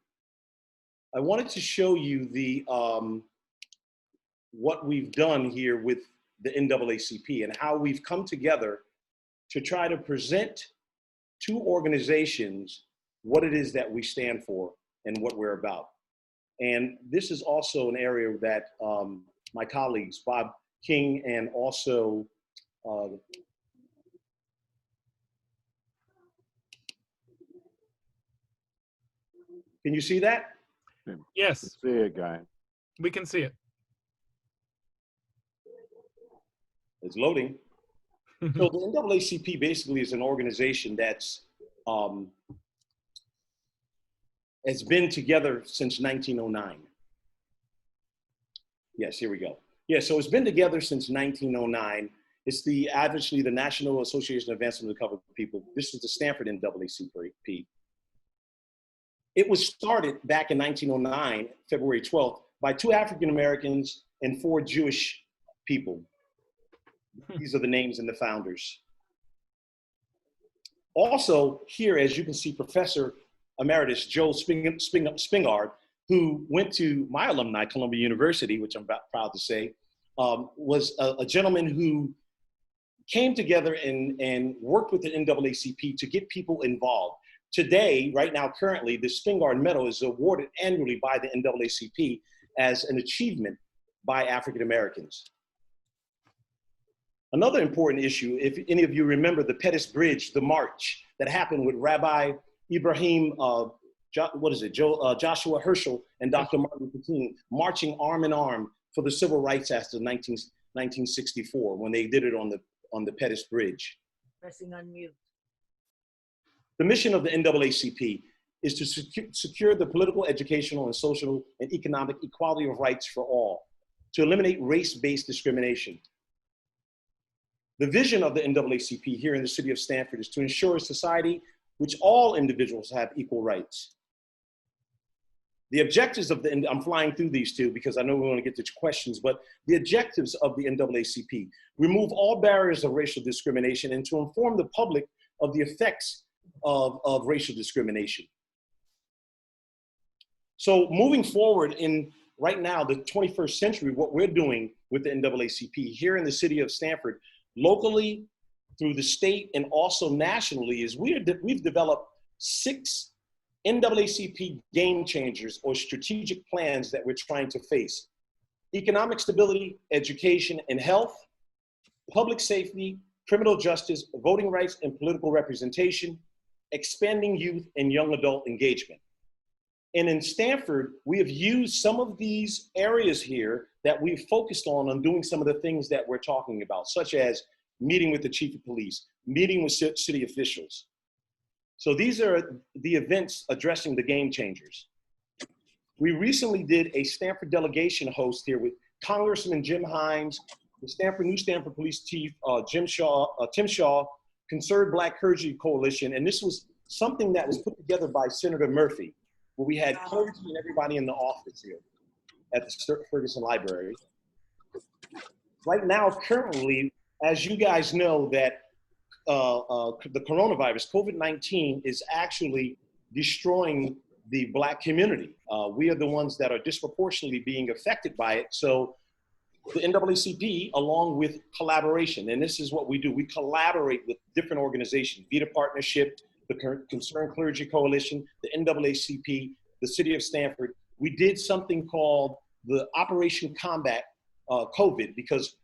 I wanted to show you what we've done here with the NAACP and how we've come together to try to present to organizations what it is that we stand for and what we're about. And this is also an area that my colleagues, Bob King and also can you see that? Yes, See it, guy. we can see it. It's loading. So the NAACP basically is an organization that's has been together since 1909. Yes, here we go. Yeah, so it's been together since 1909. It's obviously the National Association of Advancement of the Covered People. This is the Stamford NAACP. It was started back in 1909, February 12th, by 2 African Americans and 4 Jewish people. These are the names and the founders. Also here, as you can see, Professor Emeritus Joe Spingard, who went to my alumni, Columbia University, which I'm proud to say, was a gentleman who came together and worked with the NAACP to get people involved. Today, right now, currently, the Spingard Medal is awarded annually by the NAACP as an achievement by African Americans. Another important issue, if any of you remember the Pettus Bridge, the march that happened with Rabbi Ibrahim, Joshua Herschel and Dr. Martin Luther King marching arm in arm for the Civil Rights Act of 1964 when they did it on the Pettus Bridge. Pressing unmute. The mission of the NAACP is to secure the political, educational, and social and economic equality of rights for all, to eliminate race-based discrimination. The vision of the NAACP here in the city of Stamford is to ensure a society which all individuals have equal rights. The objectives of I'm flying through these two because I know we want to get to questions, but the objectives of the NAACP: remove all barriers of racial discrimination and to inform the public of the effects of racial discrimination. So moving forward right now, the 21st century, what we're doing with the NAACP here in the city of Stamford, locally, through the state, and also nationally, is we've developed 6 NAACP game changers or strategic plans that we're trying to face: economic stability, education and health, public safety, criminal justice, voting rights and political representation, expanding youth and young adult engagement. And in Stamford, we have used some of these areas here that we've focused on doing some of the things that we're talking about, such as meeting with the chief of police, meeting with city officials. So these are the events addressing the game changers. We recently did a Stamford delegation host here with Congressman Jim Hines, the New Stamford Police Chief Tim Shaw, Concerned Black Clergy Coalition, and this was something that was put together by Senator Murphy, where we had clergy and everybody in the office here at the Ferguson Library. Right now, currently, as you guys know, that the coronavirus, COVID-19, is actually destroying the Black community. We are the ones that are disproportionately being affected by it. So the NAACP, along with collaboration, and this is what we do, we collaborate with different organizations, Vita Partnership, the Concerned Clergy Coalition, the NAACP, the City of Stamford. We did something called the Operation Combat COVID, because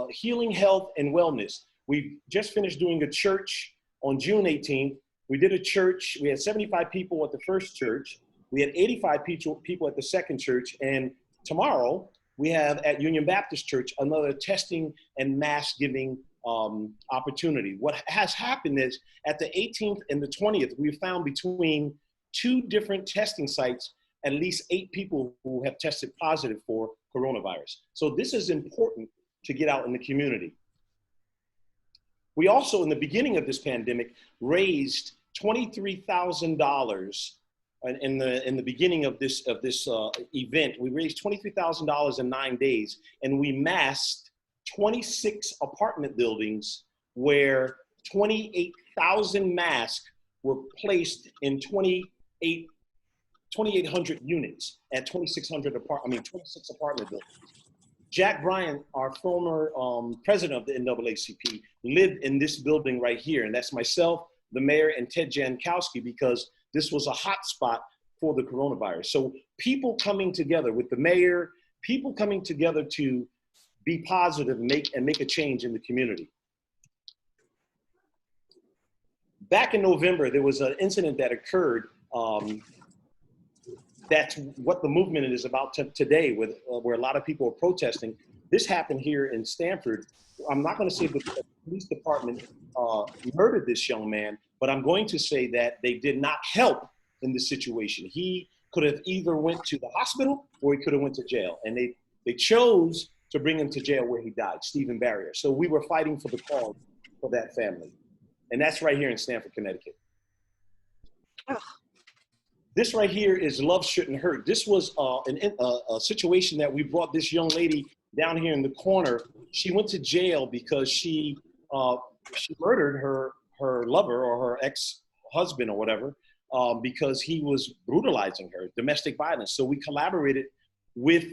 healing, health, and wellness. We just finished doing a church on June 18th. We did a church, we had 75 people at the first church. We had 85 people at the second church. And tomorrow, we have at Union Baptist Church another testing and mask giving opportunity. What has happened is at the 18th and the 20th, we found between 2 different testing sites, at least 8 people who have tested positive for coronavirus. So this is important to get out in the community. We also, in the beginning of this pandemic, raised $23,000 in the beginning of this event. We raised $23,000 in 9 days, and we masked 26 apartment buildings where 28,000 masks were placed in 2,800 units at 26 apartment buildings. Jack Bryant, our former president of the NAACP, lived in this building right here, and that's myself, the mayor, and Ted Jankowski, because this was a hot spot for the coronavirus. So people coming together with the mayor, people coming together to be positive and make a change in the community. Back in November, there was an incident that occurred. That's what the movement is about today, where a lot of people are protesting. This happened here in Stamford. I'm not going to say the police department murdered this young man, but I'm going to say that they did not help in this situation. He could have either went to the hospital or he could have went to jail, and they chose to bring him to jail where he died, Stephen Barrier. So we were fighting for the cause for that family. And that's right here in Stamford, Connecticut. Ugh. This right here is Love Shouldn't Hurt. This was a situation that we brought this young lady down here in the corner. She went to jail because she murdered her lover or her ex-husband or whatever because he was brutalizing her, domestic violence. So we collaborated with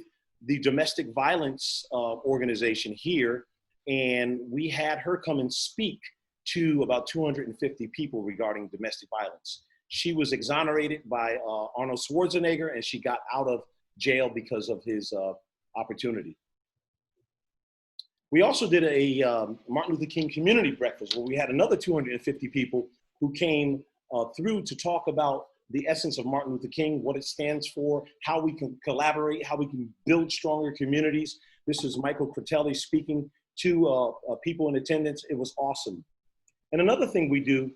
the domestic violence organization here, and we had her come and speak to about 250 people regarding domestic violence. She was exonerated by Arnold Schwarzenegger, and she got out of jail because of his opportunity. We also did a Martin Luther King community breakfast where we had another 250 people who came through to talk about the essence of Martin Luther King, what it stands for, how we can collaborate, how we can build stronger communities. This is Michael Critelli speaking to people in attendance. It was awesome. And another thing we do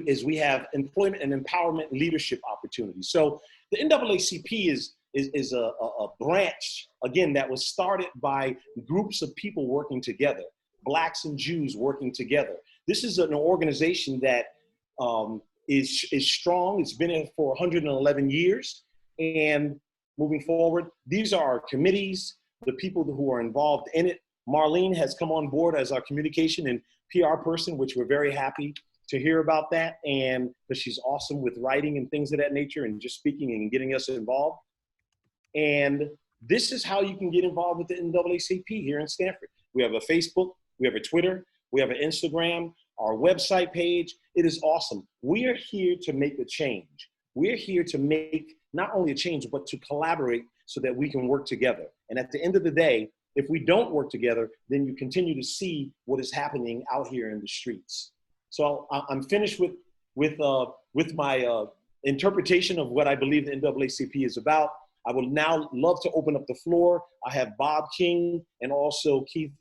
is we have employment and empowerment leadership opportunities. So the NAACP is a branch, again, that was started by groups of people working together, Blacks and Jews working together. This is an organization that is strong. It's been in for 111 years. And moving forward, these are our committees, the people who are involved in it. Marlene has come on board as our communication and PR person, which we're very happy to hear about that, and because she's awesome with writing and things of that nature and just speaking and getting us involved. And this is how you can get involved with the NAACP here in Stamford. We have a Facebook, we have a Twitter, we have an Instagram, our website page. It is awesome. We are here to make a change. We're here to make not only a change, but to collaborate so that we can work together. And at the end of the day, if we don't work together, then you continue to see what is happening out here in the streets. So I'm finished with my interpretation of what I believe the NAACP is about. I would now love to open up the floor. I have Bob King and also Keith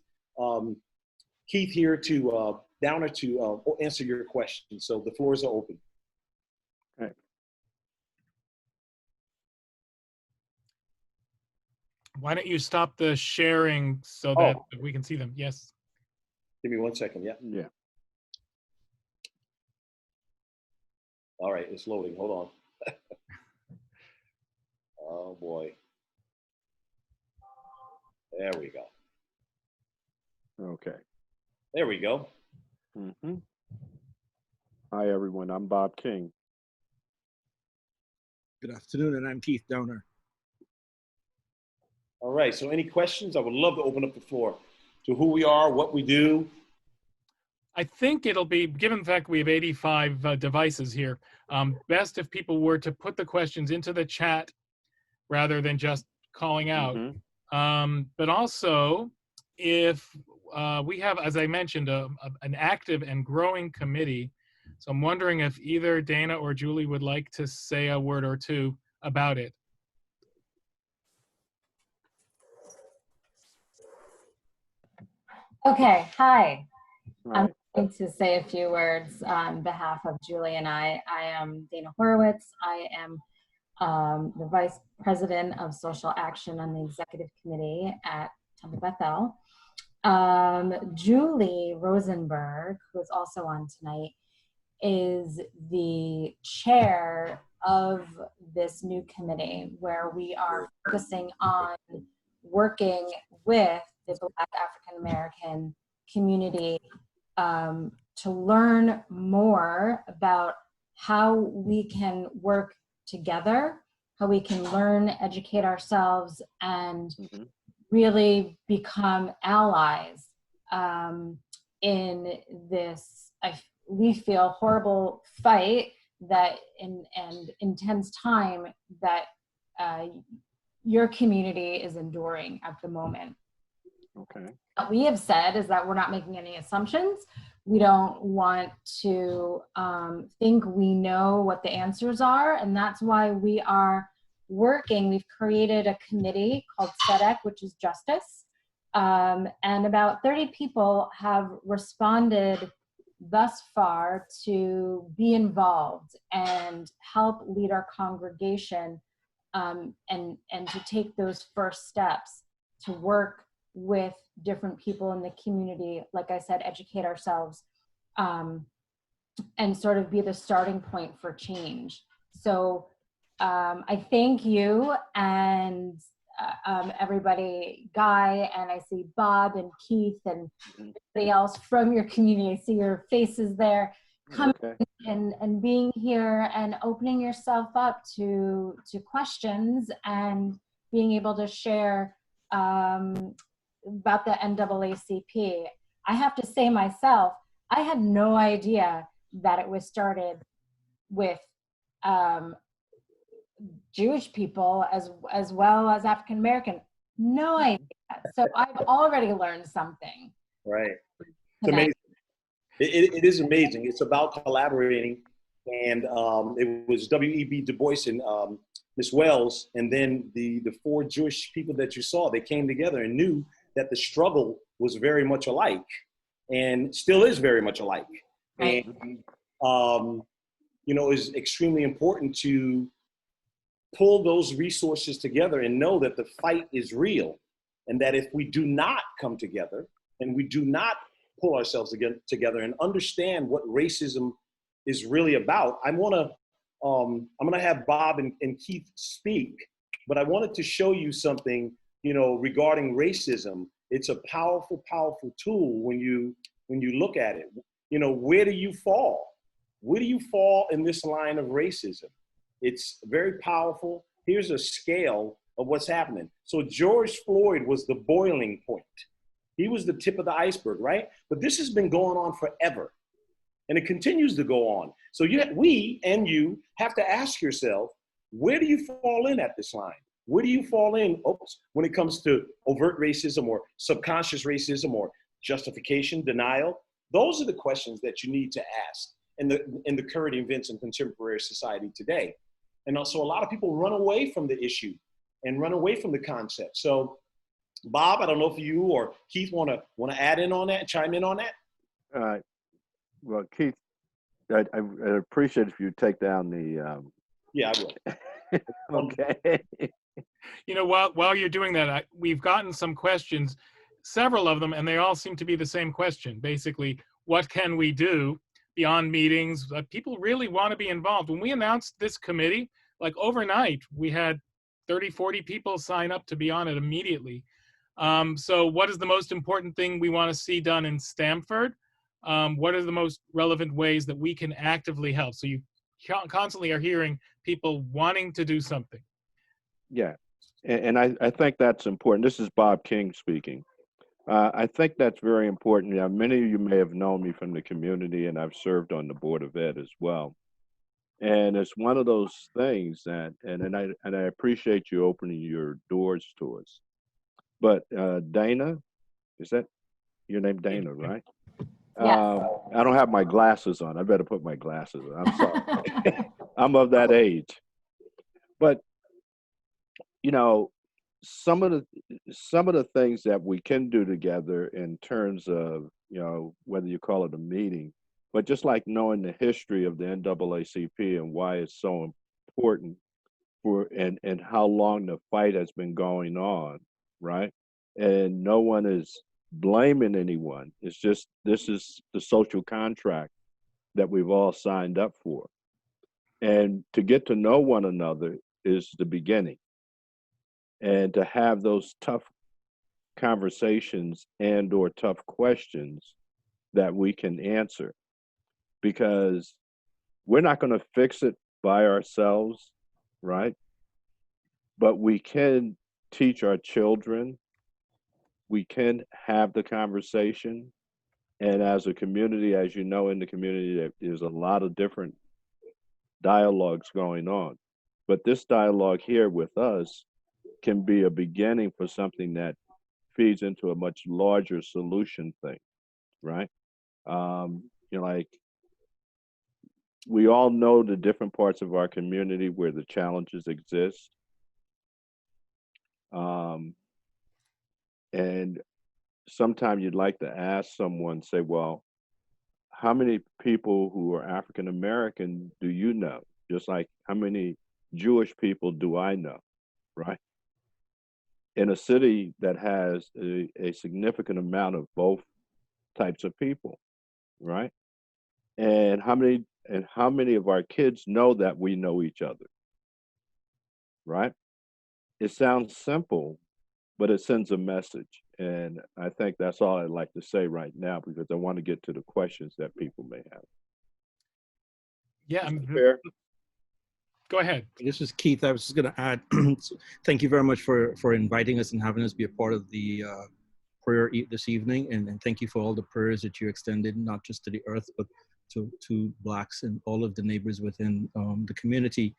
here to Downer to answer your questions. So the floors are open. Okay. Why don't you stop the sharing so that we can see them? Yes. Give me 1 second. Yeah. Yeah. All right, it's loading. Hold on. Oh boy. There we go. Okay. There we go. Mm-hmm. Hi, everyone. I'm Bob King. Good afternoon, and I'm Keith Downer. All right, so any questions? I would love to open up the floor to who we are, what we do. I think it'll be, given the fact we have 85 devices here, best if people were to put the questions into the chat rather than just calling out. Mm-hmm. But also, if we have, as I mentioned, an active and growing committee, so I'm wondering if either Dana or Julie would like to say a word or two about it. Okay, hi. Hi. I'm going to say a few words on behalf of Julie and I. I am Dana Horowitz. I am the Vice President of Social Action on the Executive Committee at Temple Bethel. Julie Rosenberg, who is also on tonight, is the chair of this new committee, where we are focusing on working with the Black African American community to learn more about how we can work together, how we can learn, educate ourselves, and really become allies in this, we feel, horrible fight that and intense time that your community is enduring at the moment. Okay. What we have said is that we're not making any assumptions. We don't want to think we know what the answers are, and that's why we are working. We've created a committee called SEDEC, which is Justice, and about 30 people have responded thus far to be involved and help lead our congregation, and to take those first steps to work with different people in the community, like I said, educate ourselves, and sort of be the starting point for change. So I thank you and everybody, Guy, and I see Bob and Keith and everybody else from your community. I see your faces there, coming and being here and opening yourself up to questions and being able to share about the NAACP. I have to say myself, I had no idea that it was started with Jewish people as well as African American. No idea. So I've already learned something. Right. It's amazing. It is amazing. It's about collaborating, and it was W.E.B. Du Bois and Miss Wells, and then the four Jewish people that you saw. They came together and knew that the struggle was very much alike, and still is very much alike. Right. And you know, it's extremely important to pull those resources together and know that the fight is real, and that if we do not come together and we do not pull ourselves together and understand what racism is really about. I'm gonna have Bob and Keith speak, but I wanted to show you something, you know, regarding racism. It's a powerful, powerful tool when you look at it. You know, where do you fall? Where do you fall in this line of racism? It's very powerful. Here's a scale of what's happening. So George Floyd was the boiling point. He was the tip of the iceberg, right? But this has been going on forever, and it continues to go on. So we and you have to ask yourself, where do you fall in at this line? Where do you fall in when it comes to overt racism or subconscious racism or justification, denial? Those are the questions that you need to ask in the current events in contemporary society today. And also, a lot of people run away from the issue and run away from the concept. So, Bob, I don't know if you or Keith want to add in on that, chime in on that. Well, Keith, I'd appreciate if you take down the. Yeah, I will. Okay. You know, while you're doing that, we've gotten some questions, several of them, and they all seem to be the same question. Basically, what can we do beyond meetings? People really want to be involved. When we announced this committee, like overnight, we had 30, 40 people sign up to be on it immediately. So what is the most important thing we want to see done in Stamford? What are the most relevant ways that we can actively help? So you constantly are hearing people wanting to do something. Yeah, and I think that's important. This is Bob King speaking. I think that's very important. Now, many of you may have known me from the community, and I've served on the Board of Ed as well. And it's one of those things that, and I appreciate you opening your doors to us. But Dana, is that your name, Dana, right? Yes. I don't have my glasses on. I better put my glasses on. I'm sorry. I'm of that age. But you know, some of the things that we can do together in terms of, you know, whether you call it a meeting, but just like knowing the history of the NAACP and why it's so important and how long the fight has been going on, right? And no one is blaming anyone. It's just, this is the social contract that we've all signed up for. And to get to know one another is the beginning. And to have those tough conversations and or tough questions that we can answer, because we're not going to fix it by ourselves, right? But we can teach our children, we can have the conversation. And as a community, as you know, in the community, there's a lot of different dialogues going on. But this dialogue here with us can be a beginning for something that feeds into a much larger solution thing, right? Like we all know the different parts of our community where the challenges exist. And sometimes you'd like to ask someone, say, well, how many people who are African American do you know? Just like how many Jewish people do I know, right? In a city that has a significant amount of both types of people, right? And how many of our kids know that we know each other, right? It sounds simple, but it sends a message. And I think that's all I'd like to say right now, because I want to get to the questions that people may have. Yeah, fair. Go ahead. This is Keith. I was just going to add, thank you very much for inviting us and having us be a part of the prayer this evening. And thank you for all the prayers that you extended, not just to the earth, but to Blacks and all of the neighbors within the community.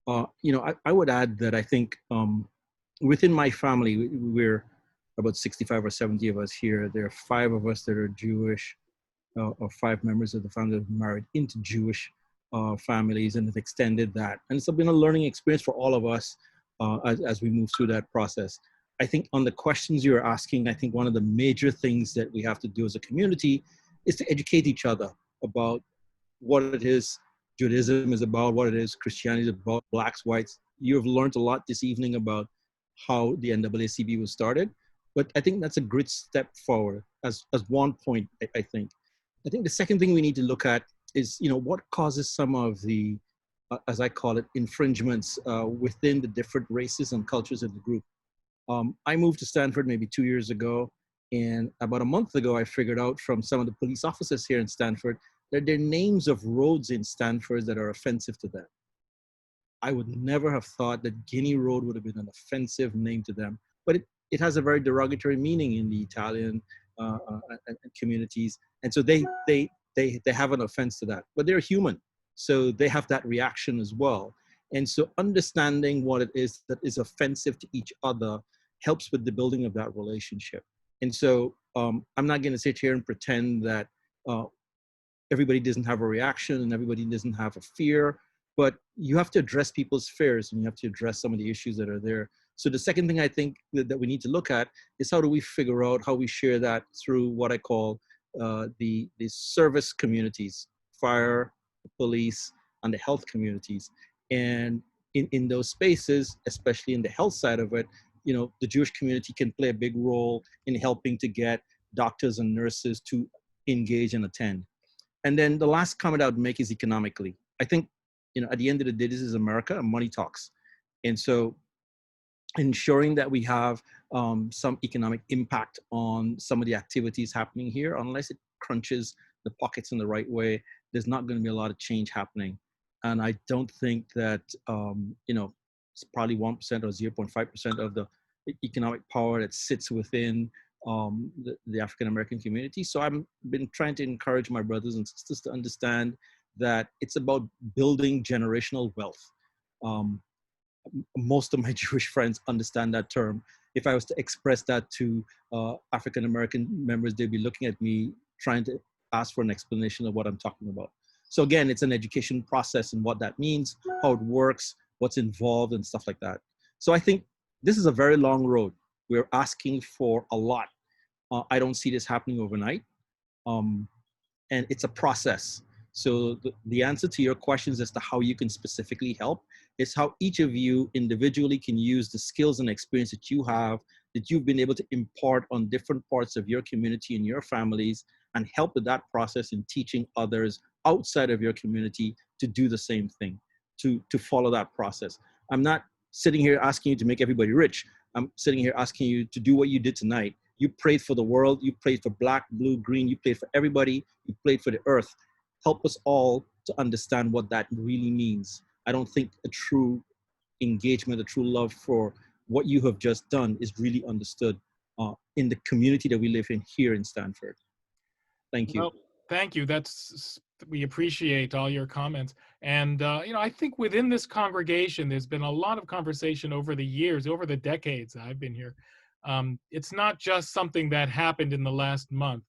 I would add that I think within my family, we're about 65 or 70 of us here. There are 5 of us that are Jewish, or 5 members of the family that have married into Jewish families and have extended that. And it's been a learning experience for all of us as we move through that process. I think on the questions you're asking, I think one of the major things that we have to do as a community is to educate each other about what it is Judaism is about, what it is Christianity is about, Blacks, whites. You've learned a lot this evening about how the NAACP was started, but I think that's a great step forward as one point, I think. I think the second thing we need to look at is, what causes some of the, as I call it, infringements within the different races and cultures of the group. I moved to Stanford maybe 2 years ago, and about a month ago, I figured out from some of the police officers here in Stanford that there are names of roads in Stanford that are offensive to them. I would never have thought that Guinea Road would have been an offensive name to them, but it has a very derogatory meaning in the Italian communities. And so they have an offense to that, but they're human. So they have that reaction as well. And so understanding what it is that is offensive to each other helps with the building of that relationship. And so I'm not going to sit here and pretend that everybody doesn't have a reaction and everybody doesn't have a fear, but you have to address people's fears and you have to address some of the issues that are there. So the second thing I think that we need to look at is how do we figure out how we share that through what I call the service communities, fire, police, and the health communities. And in those spaces, especially in the health side of it, the Jewish community can play a big role in helping to get doctors and nurses to engage and attend. And then the last comment I would make is economically. I think, at the end of the day, this is America and money talks. And so ensuring that we have some economic impact on some of the activities happening here, unless it crunches the pockets in the right way, there's not going to be a lot of change happening. And I don't think that, it's probably 1% or 0.5% of the economic power that sits within the African-American community. So I've been trying to encourage my brothers and sisters to understand that it's about building generational wealth. Most of my Jewish friends understand that term. If I was to express that to African-American members, they'd be looking at me trying to ask for an explanation of what I'm talking about. So again, it's an education process and what that means, how it works, what's involved and stuff like that. So I think this is a very long road. We're asking for a lot. I don't see this happening overnight. And it's a process. So the answer to your questions as to how you can specifically help is how each of you individually can use the skills and experience that you have, that you've been able to impart on different parts of your community and your families, and help with that process in teaching others outside of your community to do the same thing, to follow that process. I'm not sitting here asking you to make everybody rich. I'm sitting here asking you to do what you did tonight. You prayed for the world, you prayed for black, blue, green, you prayed for everybody, you prayed for the earth. Help us all to understand what that really means. I don't think a true engagement, a true love for what you have just done is really understood in the community that we live in here in Stanford. Thank you. Well, thank you. We appreciate all your comments. And, I think within this congregation, there's been a lot of conversation over the years, over the decades I've been here. It's not just something that happened in the last month,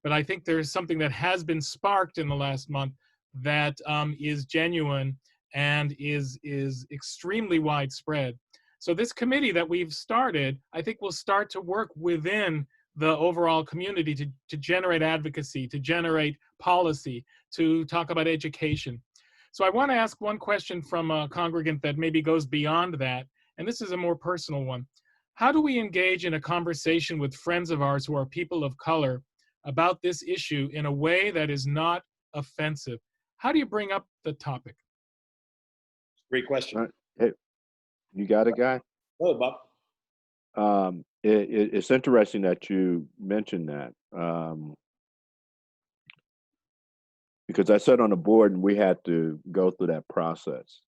but I think there's something that has been sparked in the last month that is genuine and is extremely widespread. So this committee that we've started, I think will start to work within the overall community to generate advocacy, to generate policy, to talk about education. So I want to ask one question from a congregant that maybe goes beyond that, and this is a more personal one. How do we engage in a conversation with friends of ours who are people of color about this issue in a way that is not offensive? How do you bring up the topic? Great question. Hey, you got it, guy? Oh, Bob. It's interesting that you mentioned that because I sat on the board and we had to go through that process.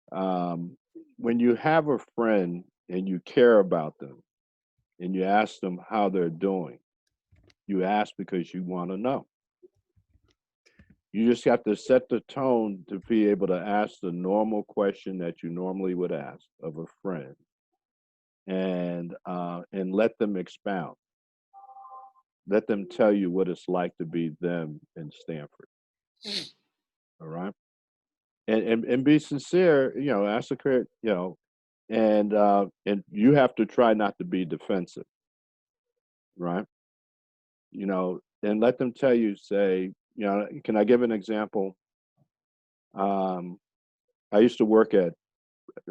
When you have a friend and you care about them and you ask them how they're doing, you ask because you want to know. You just have to set the tone to be able to ask the normal question that you normally would ask of a friend. And let them expound. Let them tell you what it's like to be them in Stanford. All right, and be sincere. Ask the correct. And you have to try not to be defensive. Right. And let them tell you. Say, can I give an example? I used to work at.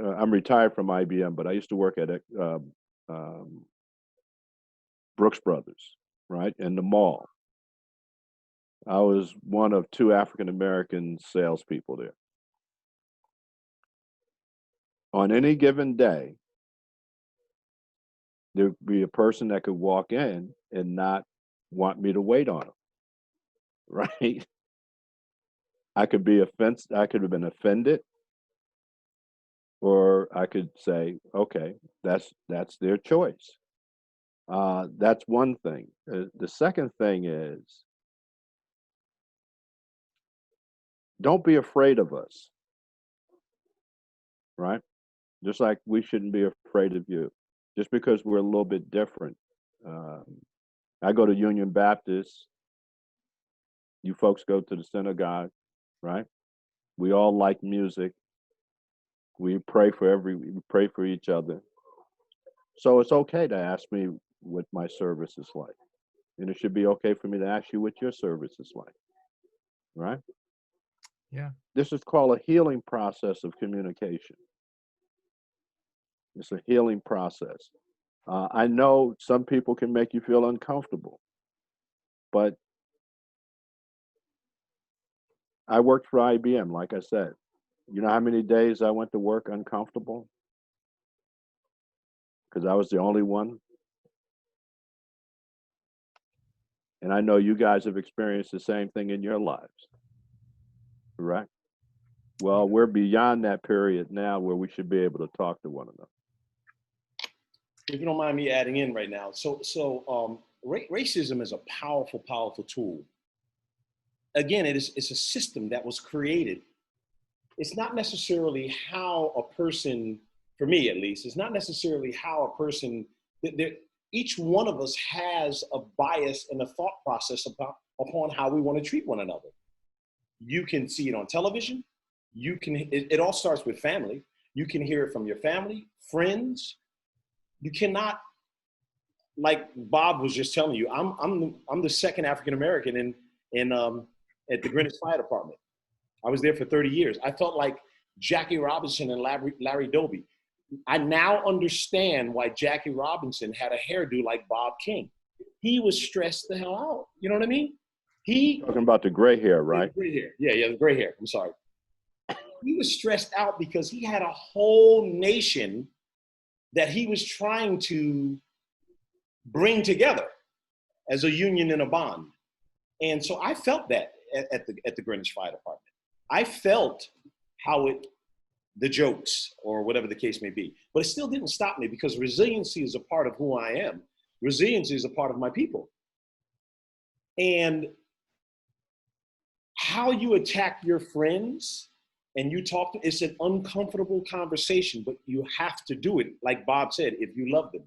I'm retired from IBM, but I used to work at Brooks Brothers, right, in the mall. I was one of 2 African-American salespeople there. On any given day, there'd be a person that could walk in and not want me to wait on them, right? I could be offensive. I could have been offended. Or I could say, okay, that's their choice. That's one thing. The second thing is, don't be afraid of us, right? Just like we shouldn't be afraid of you, just because we're a little bit different. I go to Union Baptist. You folks go to the synagogue, right? We all like music. We pray for each other. So it's okay to ask me what my service is like. And it should be okay for me to ask you what your service is like. Right? Yeah. This is called a healing process of communication. It's a healing process. I know some people can make you feel uncomfortable, but I worked for IBM, like I said. You know how many days I went to work uncomfortable? Because I was the only one. And I know you guys have experienced the same thing in your lives, right? Well, we're beyond that period now where we should be able to talk to one another. If you don't mind me adding in right now. Racism is a powerful, powerful tool. Again, it's a system that was created. It's not necessarily how a person, for me at least, it's not necessarily how a person, each one of us has a bias and a thought process upon how we want to treat one another. You can see it on television. It all starts with family. You can hear it from your family, friends. You cannot, like Bob was just telling you, I'm the second African-American at the Greenwich Fire Department. I was there for 30 years. I felt like Jackie Robinson and Larry Doby. I now understand why Jackie Robinson had a hairdo like Bob King. He was stressed the hell out. You know what I mean? He Talking about the gray hair, right? the gray hair. Yeah, the gray hair. I'm sorry. He was stressed out because he had a whole nation that he was trying to bring together as a union and a bond. And so I felt that at the Greenwich Fire Department. I felt the jokes or whatever the case may be, but it still didn't stop me because resiliency is a part of who I am. Resiliency is a part of my people. And how you attack your friends and you talk to, it's an uncomfortable conversation, but you have to do it. Like Bob said, if you love them.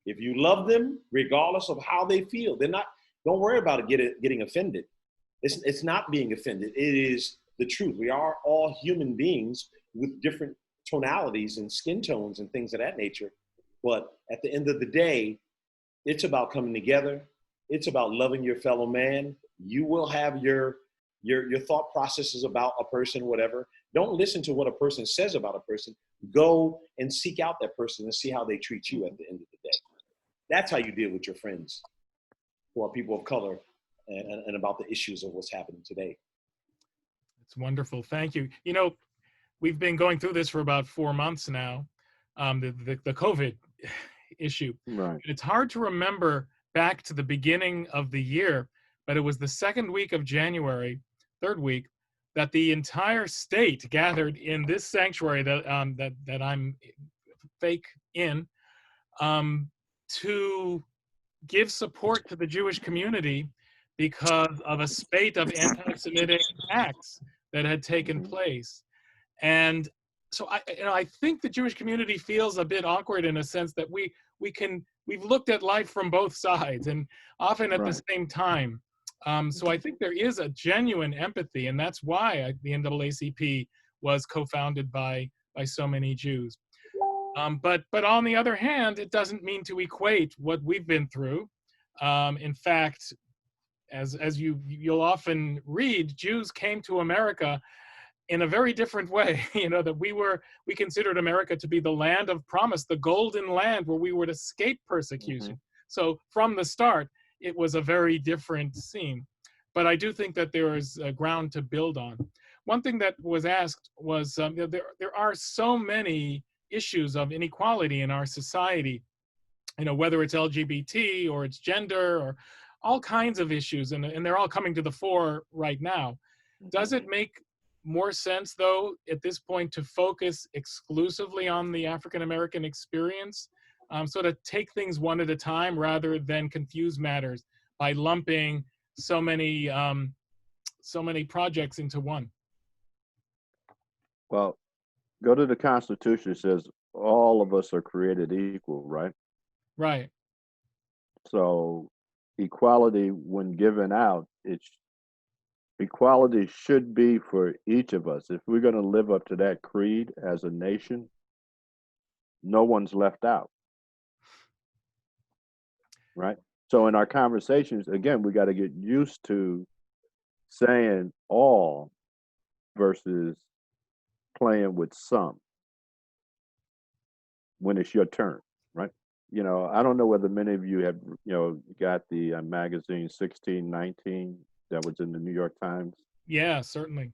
If you love them, regardless of how they feel, don't worry about it getting offended. It's not being offended. It is the truth. We are all human beings with different tonalities and skin tones and things of that nature. But at the end of the day, it's about coming together. It's about loving your fellow man. You will have your thought processes about a person, whatever. Don't listen to what a person says about a person. Go and seek out that person and see how they treat you at the end of the day. That's how you deal with your friends who are people of color and about the issues of what's happening today. It's wonderful. Thank you. You know, we've been going through this for about 4 months now, the COVID issue. Right. It's hard to remember back to the beginning of the year, but it was the second week of January, third week, that the entire state gathered in this sanctuary that I'm fake in, to give support to the Jewish community because of a spate of anti-Semitic acts that had taken place. And so I think the Jewish community feels a bit awkward in a sense that we've looked at life from both sides and often at the same time. So I think there is a genuine empathy, and that's why the NAACP was co-founded by so many Jews. But on the other hand, it doesn't mean to equate what we've been through. In fact, as you'll often read, Jews came to America in a very different way. You know, that we considered America to be the land of promise, the golden land where we would escape persecution. So from the start, it was a very different scene. But I do think that there is ground to build on. One thing that was asked was, there are so many issues of inequality in our society, you know, whether it's LGBT or it's gender or all kinds of issues, and they're all coming to the fore right now. Does it make more sense, though, at this point to focus exclusively on the African-American experience, so to take things one at a time rather than confuse matters by lumping so many projects into one? Well, go to the Constitution. It says all of us are created equal, right? Right. So equality, when given out, equality should be for each of us. If we're going to live up to that creed as a nation, no one's left out, right? So in our conversations, again, we got to get used to saying all versus playing with some when it's your turn, right? You know, I don't know whether many of you have, got the magazine 1619 that was in the New York Times. Yeah, certainly.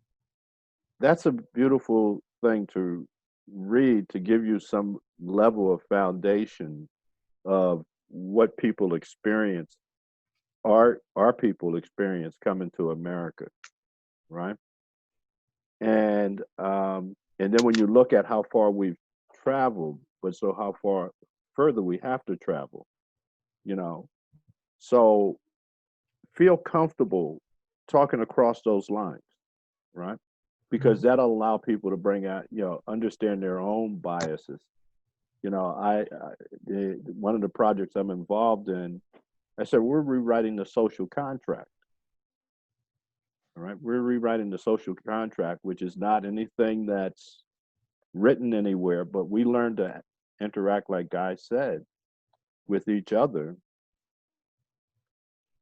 That's a beautiful thing to read, to give you some level of foundation of what people experience, our people experience coming to America, right? And then when you look at how far we've traveled, but so how far further we have to travel, so feel comfortable talking across those lines, right? Because that'll allow people to bring out, understand their own biases. One of the projects I'm involved in, I said, we're rewriting the social contract. All right, we're rewriting the social contract, which is not anything that's written anywhere, but we learn to interact, like Guy said, with each other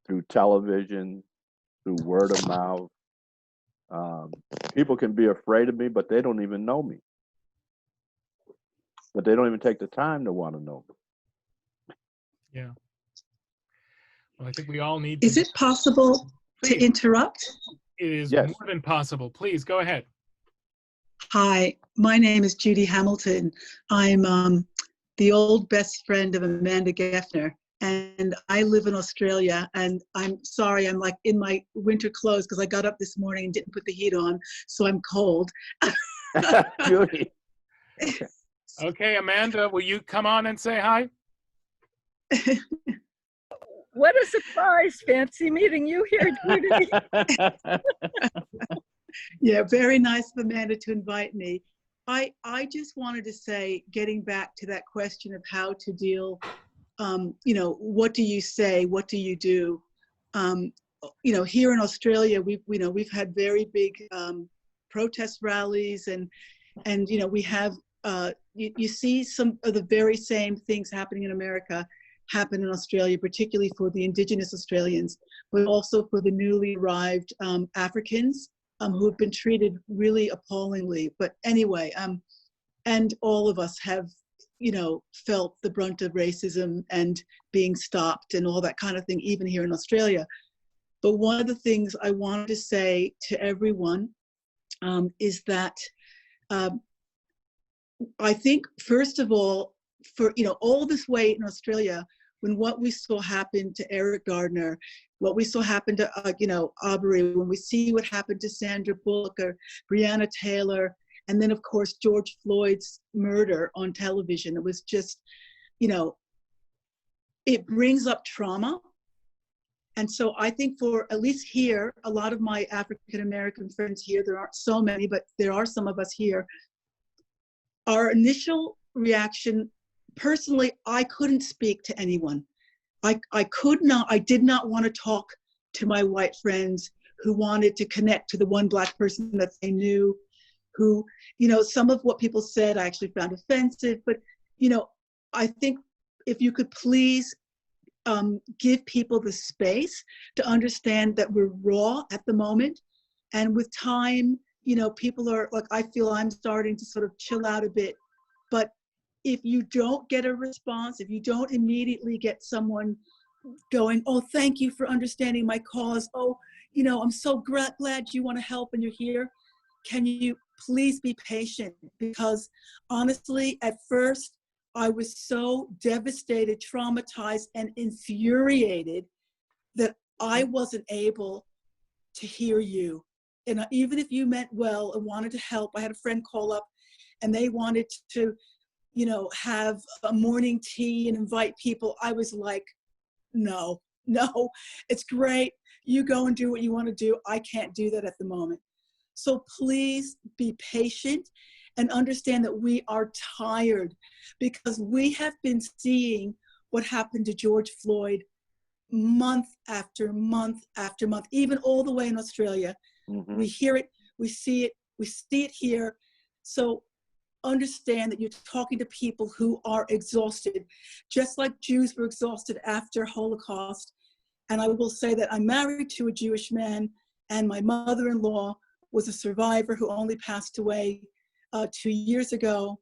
through television, through word of mouth. People can be afraid of me, but they don't even know me. But they don't even take the time to want to know me. Yeah. Well, I think we all need. Is it possible? Please. to interrupt? It is Yes. more than possible. Please go ahead. Hi, my name is Judy Hamilton. I'm the old best friend of Amanda Geffner, and I live in Australia. And I'm sorry, I'm like in my winter clothes because I got up this morning and didn't put the heat on, so I'm cold. Judy. Okay, Amanda, will you come on and say hi? What a surprise. Fancy meeting you here, Judy. Yeah, very nice of Amanda to invite me. I just wanted to say, getting back to that question of how to deal, you know, what do you say, what do you do? You know, here in Australia, we've had very big protest rallies, and you know, we have you see some of the very same things happening in America happen in Australia, particularly for the Indigenous Australians, but also for the newly arrived Africans who have been treated really appallingly. But anyway, and all of us have, you know, felt the brunt of racism and being stopped and all that kind of thing, even here in Australia. But one of the things I wanted to say to everyone is that I think, first of all, for, you know, all this way in Australia, when what we saw happen to Eric Gardner, what we saw happen to, you know, Aubrey, when we see what happened to Sandra Bullock or Breonna Taylor, and then, of course, George Floyd's murder on television, it was just, you know, it brings up trauma. And so I think for, at least here, a lot of my African-American friends here, there aren't so many, but there are some of us here, our initial reaction, personally, I couldn't speak to anyone. I did not want to talk to my white friends who wanted to connect to the one Black person that they knew, who, you know, some of what people said I actually found offensive, but, you know, I think if you could please give people the space to understand that we're raw at the moment, and with time, you know, people are, like, I feel I'm starting to sort of chill out a bit, but if you don't get a response, if you don't immediately get someone going, oh, thank you for understanding my cause, oh, you know, I'm so glad you want to help and you're here, can you please be patient? Because honestly, at first, I was so devastated, traumatized, and infuriated that I wasn't able to hear you. And even if you meant well and wanted to help, I had a friend call up and they wanted to, you know, have a morning tea and invite people. I was like, no, it's great. You go and do what you want to do. I can't do that at the moment. So please be patient and understand that we are tired, because we have been seeing what happened to George Floyd month after month after month, even all the way in Australia. Mm-hmm. We hear it, we see it here. So understand that you're talking to people who are exhausted, just like Jews were exhausted after Holocaust. And I will say that I'm married to a Jewish man, and my mother-in-law was a survivor who only passed away 2 years ago.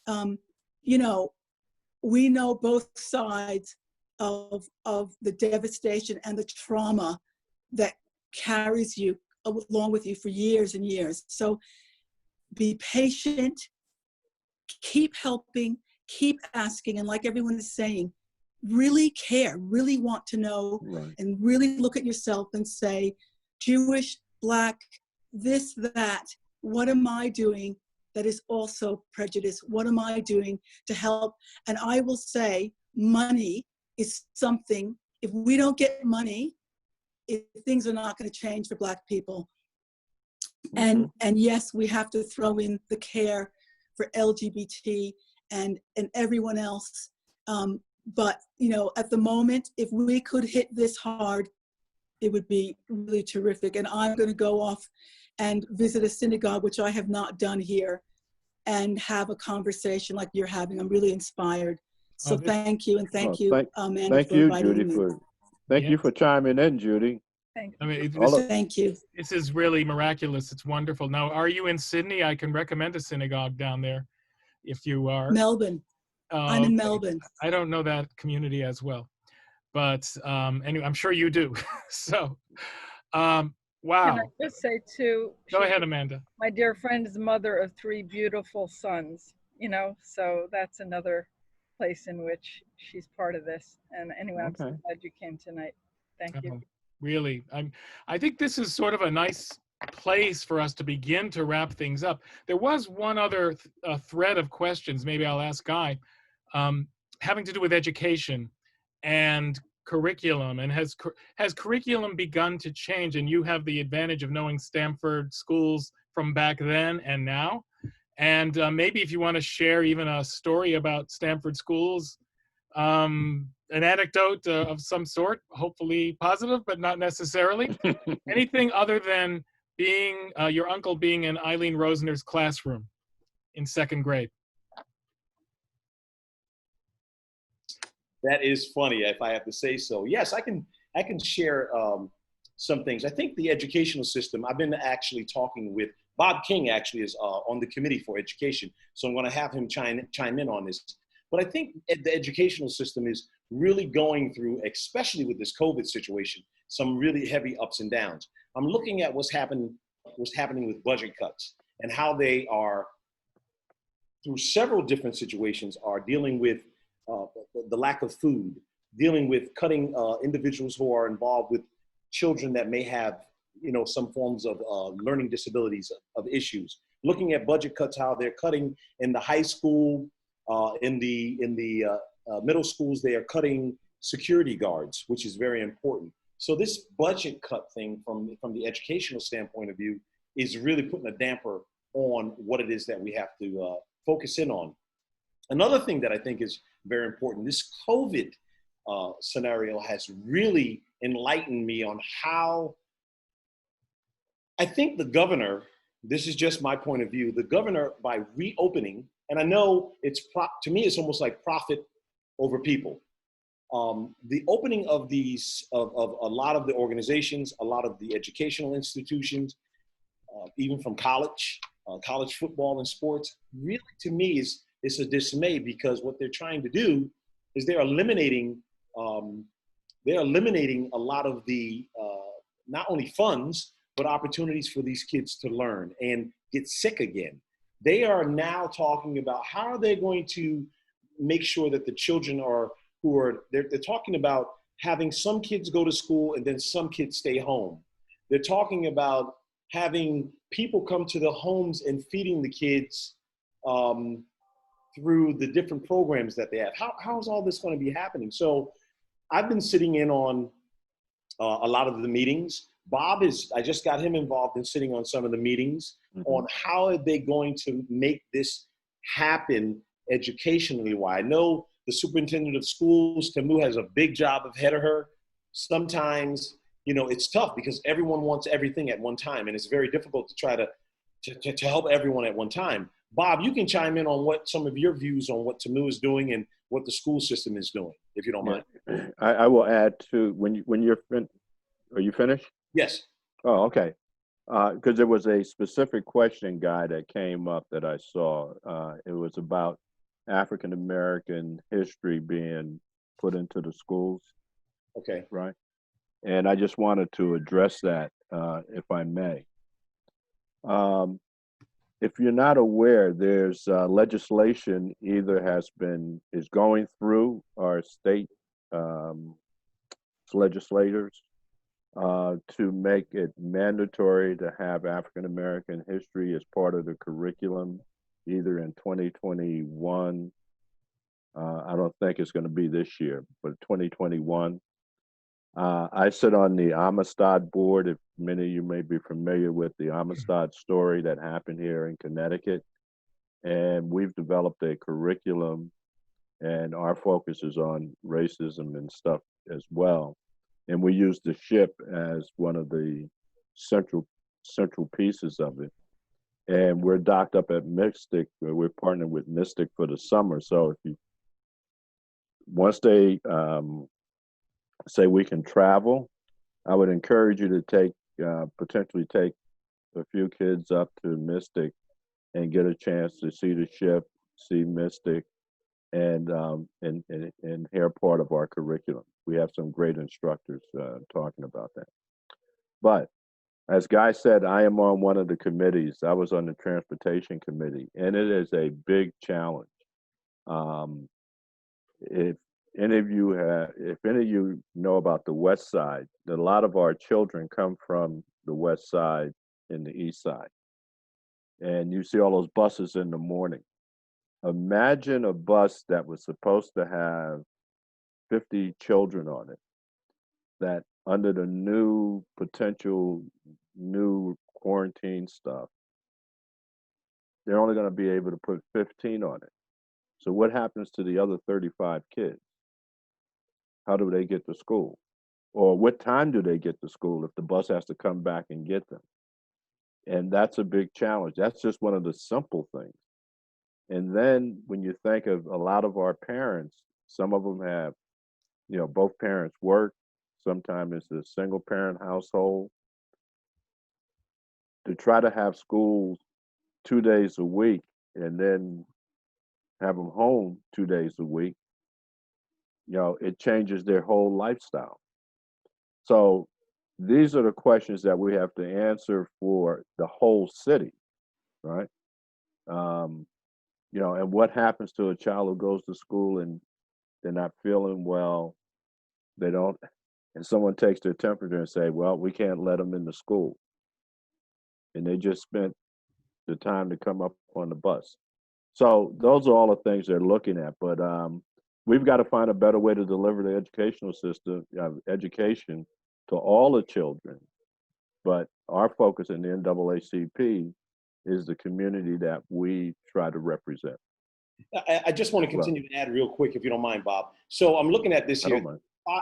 You know, we know both sides of the devastation and the trauma that carries you along with you for years and years. So be patient, keep helping, keep asking, and like everyone is saying, really care, really want to know, right, and really look at yourself and say, Jewish, Black, this, that, what am I doing that is also prejudice? What am I doing to help? And I will say, money is something, if we don't get money, things are not going to change for Black people. Mm-hmm. And yes, we have to throw in the care for LGBT and everyone else. But, you know, at the moment, if we could hit this hard, it would be really terrific. And I'm going to go off and visit a synagogue, which I have not done here, and have a conversation like you're having. I'm really inspired. So thank you, and thank you, Amanda, thank for you, inviting Judy, me. Thank you for chiming in, Judy. Thank you. I mean, thank you. This is really miraculous. It's wonderful. Now, are you in Sydney? I can recommend a synagogue down there if you are. Melbourne. I'm in Melbourne. I don't know that community as well, but anyway, I'm sure you do. So Wow. Can I just say too? Go ahead, Amanda. My dear friend is the mother of 3 beautiful sons. So that's another place in which she's part of this. And anyway, I'm so glad you came tonight. Thank you. Really, I think this is sort of a nice place for us to begin to wrap things up. There was one other thread of questions, maybe I'll ask Guy, having to do with education and curriculum. And has curriculum begun to change? And you have the advantage of knowing Stamford schools from back then and now. And maybe if you want to share even a story about Stamford schools, an anecdote of some sort, hopefully positive, but not necessarily. Anything other than being your uncle being in Eileen Rosner's classroom in 2nd grade. That is funny, if I have to say so. Yes, I can share some things. I think the educational system, I've been actually talking with Bob King, actually is on the committee for education. So I'm going to have him chime in on this. But I think the educational system is really going through, especially with this COVID situation, some really heavy ups and downs. I'm looking at what's happening with budget cuts and how they are, through several different situations, are dealing with the lack of food, dealing with cutting individuals who are involved with children that may have, some forms of learning disabilities of issues. Looking at budget cuts, how they're cutting in the high school, in the middle schools, they are cutting security guards, which is very important. So this budget cut thing from the educational standpoint of view is really putting a damper on what it is that we have to focus in on. Another thing that I think is very important, this COVID scenario has really enlightened me on how I think the governor, this is just my point of view, the governor, by reopening, and I know to me, it's almost like profit over people. The opening of of a lot of the organizations, a lot of the educational institutions, even from college football and sports, really to me is a dismay, because what they're trying to do is they're eliminating a lot of the, not only funds, but opportunities for these kids to learn and get sick again. They are now talking about how are they going to make sure that the children they're talking about having some kids go to school and then some kids stay home. They're talking about having people come to the homes and feeding the kids through the different programs that they have. How is all this going to be happening? So I've been sitting in on a lot of the meetings. I just got him involved in sitting on some of the meetings on how are they going to make this happen educationally. Why I know the superintendent of schools, Tamu, has a big job ahead of her. Sometimes, it's tough because everyone wants everything at one time, and it's very difficult to try to help everyone at one time. Bob, you can chime in on what some of your views on what Tamu is doing and what the school system is doing, if you don't mind. I will add to when you're are you finished? Yes. Oh, okay. Because there was a specific question, Guy, that came up that I saw. It was about African American history being put into the schools. Okay. Right. And I just wanted to address that, if I may. If you're not aware, there's legislation is going through our state legislators to make it mandatory to have African American history as part of the curriculum, either in 2021. I don't think it's going to be this year, but 2021. I sit on the Amistad board. If many of you may be familiar with the Amistad story that happened here in Connecticut. And we've developed a curriculum, and our focus is on racism and stuff as well. And we use the ship as one of the central pieces of it. And we're docked up at Mystic. We're partnering with Mystic for the summer. So once they say we can travel, I would encourage you to potentially take a few kids up to Mystic and get a chance to see the ship, see Mystic, and hear part of our curriculum. We have some great instructors talking about that. But as Guy said, I am on one of the committees. I was on the transportation committee, and it is a big challenge. If if any of you know about the West Side, a lot of our children come from the West Side and the East Side, and you see all those buses in the morning. Imagine a bus that was supposed to have 50 children on it, that under the new potential new quarantine stuff, they're only going to be able to put 15 on it. So what happens to the other 35 kids? How do they get to school? Or what time do they get to school if the bus has to come back and get them? And that's a big challenge. That's just one of the simple things. And then when you think of a lot of our parents, some of them have, both parents work. Sometimes it's a single parent household. To try to have schools 2 days a week and then have them home 2 days a week, it changes their whole lifestyle. So these are the questions that we have to answer for the whole city, right? And what happens to a child who goes to school and they're not feeling well, and someone takes their temperature and say, well, we can't let them into school. And they just spent the time to come up on the bus. So those are all the things they're looking at. But we've got to find a better way to deliver the educational system, education to all the children. But our focus in the NAACP is the community that we try to represent. I just want to continue to add real quick, if you don't mind, Bob. So I'm looking at this here,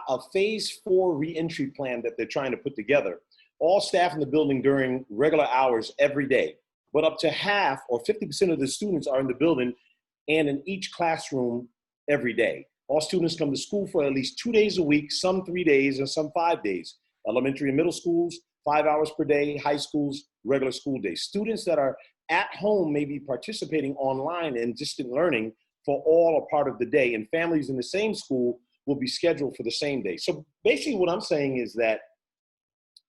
a phase 4 reentry plan that they're trying to put together. All staff in the building during regular hours every day, but up to half or 50% of the students are in the building and in each classroom every day. All students come to school for at least 2 days a week, some 3 days and some 5 days. Elementary and middle schools, 5 hours per day, high schools, regular school days. Students that are at home may be participating online in distant learning for all or part of the day, and families in the same school will be scheduled for the same day. So basically what I'm saying is that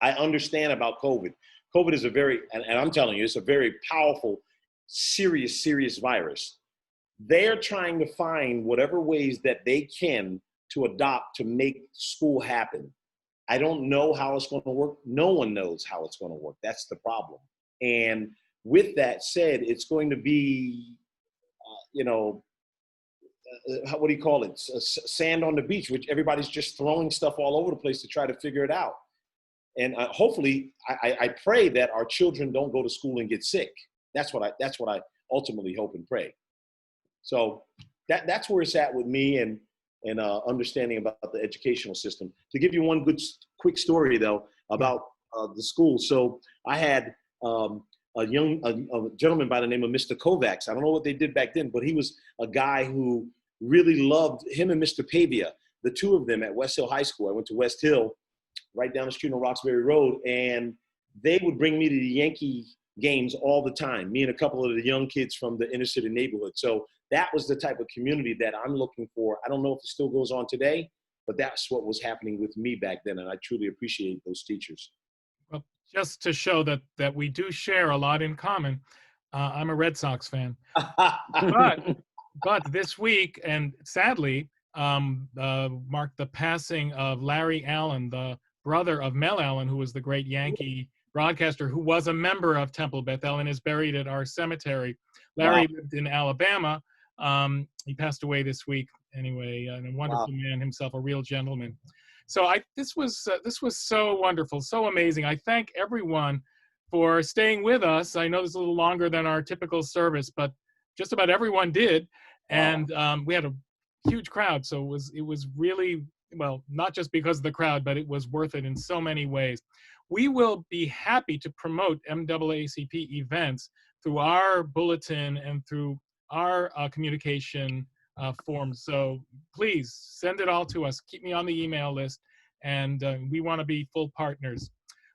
I understand about COVID. COVID is and I'm telling you, it's a very powerful, serious virus. They're trying to find whatever ways that they can to adopt to make school happen. I don't know how it's going to work. No one knows how it's going to work. That's the problem. And with that said, it's going to be, what do you call it? Sand on the beach, which everybody's just throwing stuff all over the place to try to figure it out. And hopefully, I pray that our children don't go to school and get sick. That's what I ultimately hope and pray. So that's where it's at with me and understanding about the educational system. To give you one quick story though about the school. So I had a gentleman by the name of Mr. Kovacs. I don't know what they did back then, but he was a guy who really loved him and Mr. Pavia, the two of them at West Hill High School. I went to West Hill, right down the street on Roxbury Road, and they would bring me to the Yankee games all the time, me and a couple of the young kids from the inner city neighborhood. So that was the type of community that I'm looking for. I don't know if it still goes on today, but that's what was happening with me back then, and I truly appreciate those teachers. Well, just to show that we do share a lot in common, I'm a Red Sox fan. But this week, and sadly, marked the passing of Larry Allen, the brother of Mel Allen, who was the great Yankee broadcaster, who was a member of Temple Beth El and is buried at our cemetery. Larry lived in Alabama. He passed away this week anyway, and a wonderful man himself, a real gentleman. So this was so wonderful, so amazing. I thank everyone for staying with us. I know this is a little longer than our typical service, but just about everyone did. And we had a huge crowd, so it was really, well, not just because of the crowd, but it was worth it in so many ways. We will be happy to promote NAACP events through our bulletin and through our communication forms. So please send it all to us. Keep me on the email list, and we want to be full partners.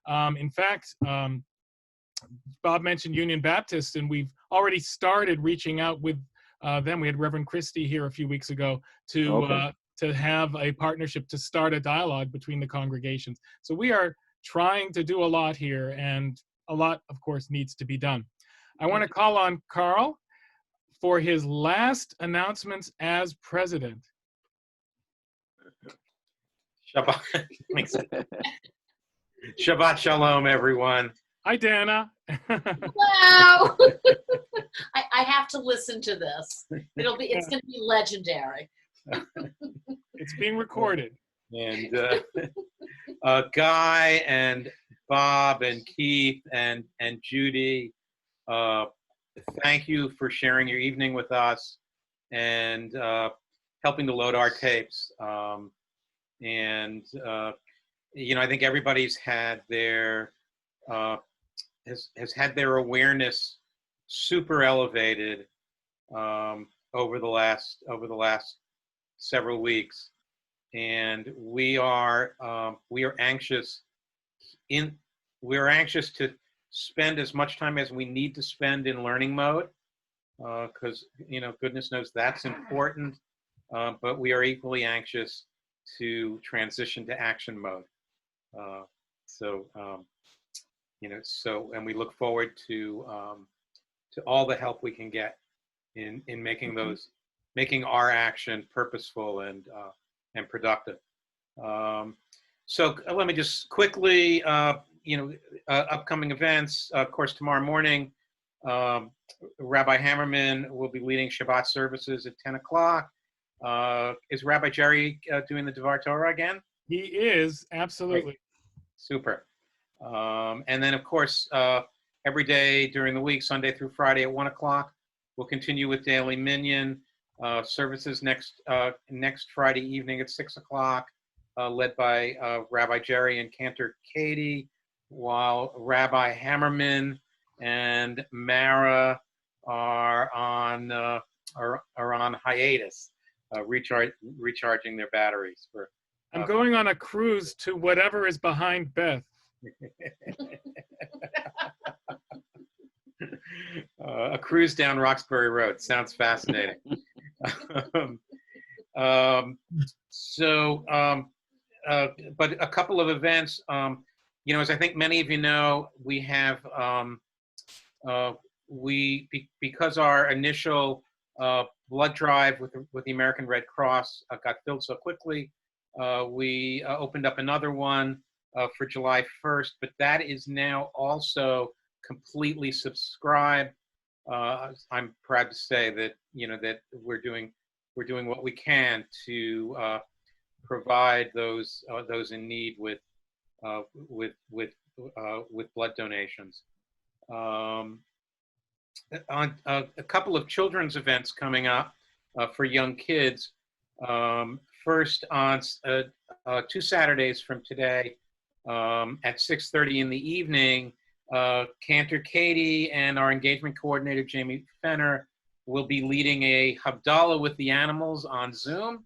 In fact, Bob mentioned Union Baptist, and we've already started reaching out with them. We had Reverend Christie here a few weeks ago to have a partnership to start a dialogue between the congregations. So we are trying to do a lot here, and a lot, of course, needs to be done. I want to call on Carl for his last announcements as president. Shabbat, Shabbat Shalom, everyone. Hi, Dana. Hello. I have to listen to this. It's going to be legendary. It's being recorded. And Guy and Bob and Keith and Judy, thank you for sharing your evening with us and helping to load our tapes. You know, I think everybody's had their has had their awareness super elevated over the last several weeks, and we are anxious to spend as much time as we need to spend in learning mode, because you know, goodness knows that's important, but we are equally anxious to transition to action mode. You know, and we look forward to all the help we can get in making making our action purposeful and productive. So let me just quickly, you know, upcoming events. Of course, tomorrow morning, Rabbi Hammerman will be leading Shabbat services at 10 o'clock. Is Rabbi Jerry doing the Devar Torah again? He is, absolutely. Great. Super. And then, of course, every day during the week, Sunday through Friday at 1 o'clock, we'll continue with Daily Minyan services next Friday evening at 6 o'clock, led by Rabbi Jerry and Cantor Katie, while Rabbi Hammerman and Mara are on hiatus, recharging their batteries for. I'm going on a cruise to whatever is behind Beth. A cruise down Roxbury Road sounds fascinating. But a couple of events. You know, as I think many of you know, we have because our initial blood drive with the American Red Cross got filled so quickly. We opened up another one for July 1st, but that is now also completely subscribed. I'm proud to say that, you know, that we're doing what we can to provide those in need with blood donations. On a couple of children's events coming up for young kids. First, on 2 Saturdays from today, at 6:30 in the evening, Cantor Katie and our engagement coordinator, Jamie Fenner, will be leading a Havdalah with the animals on Zoom.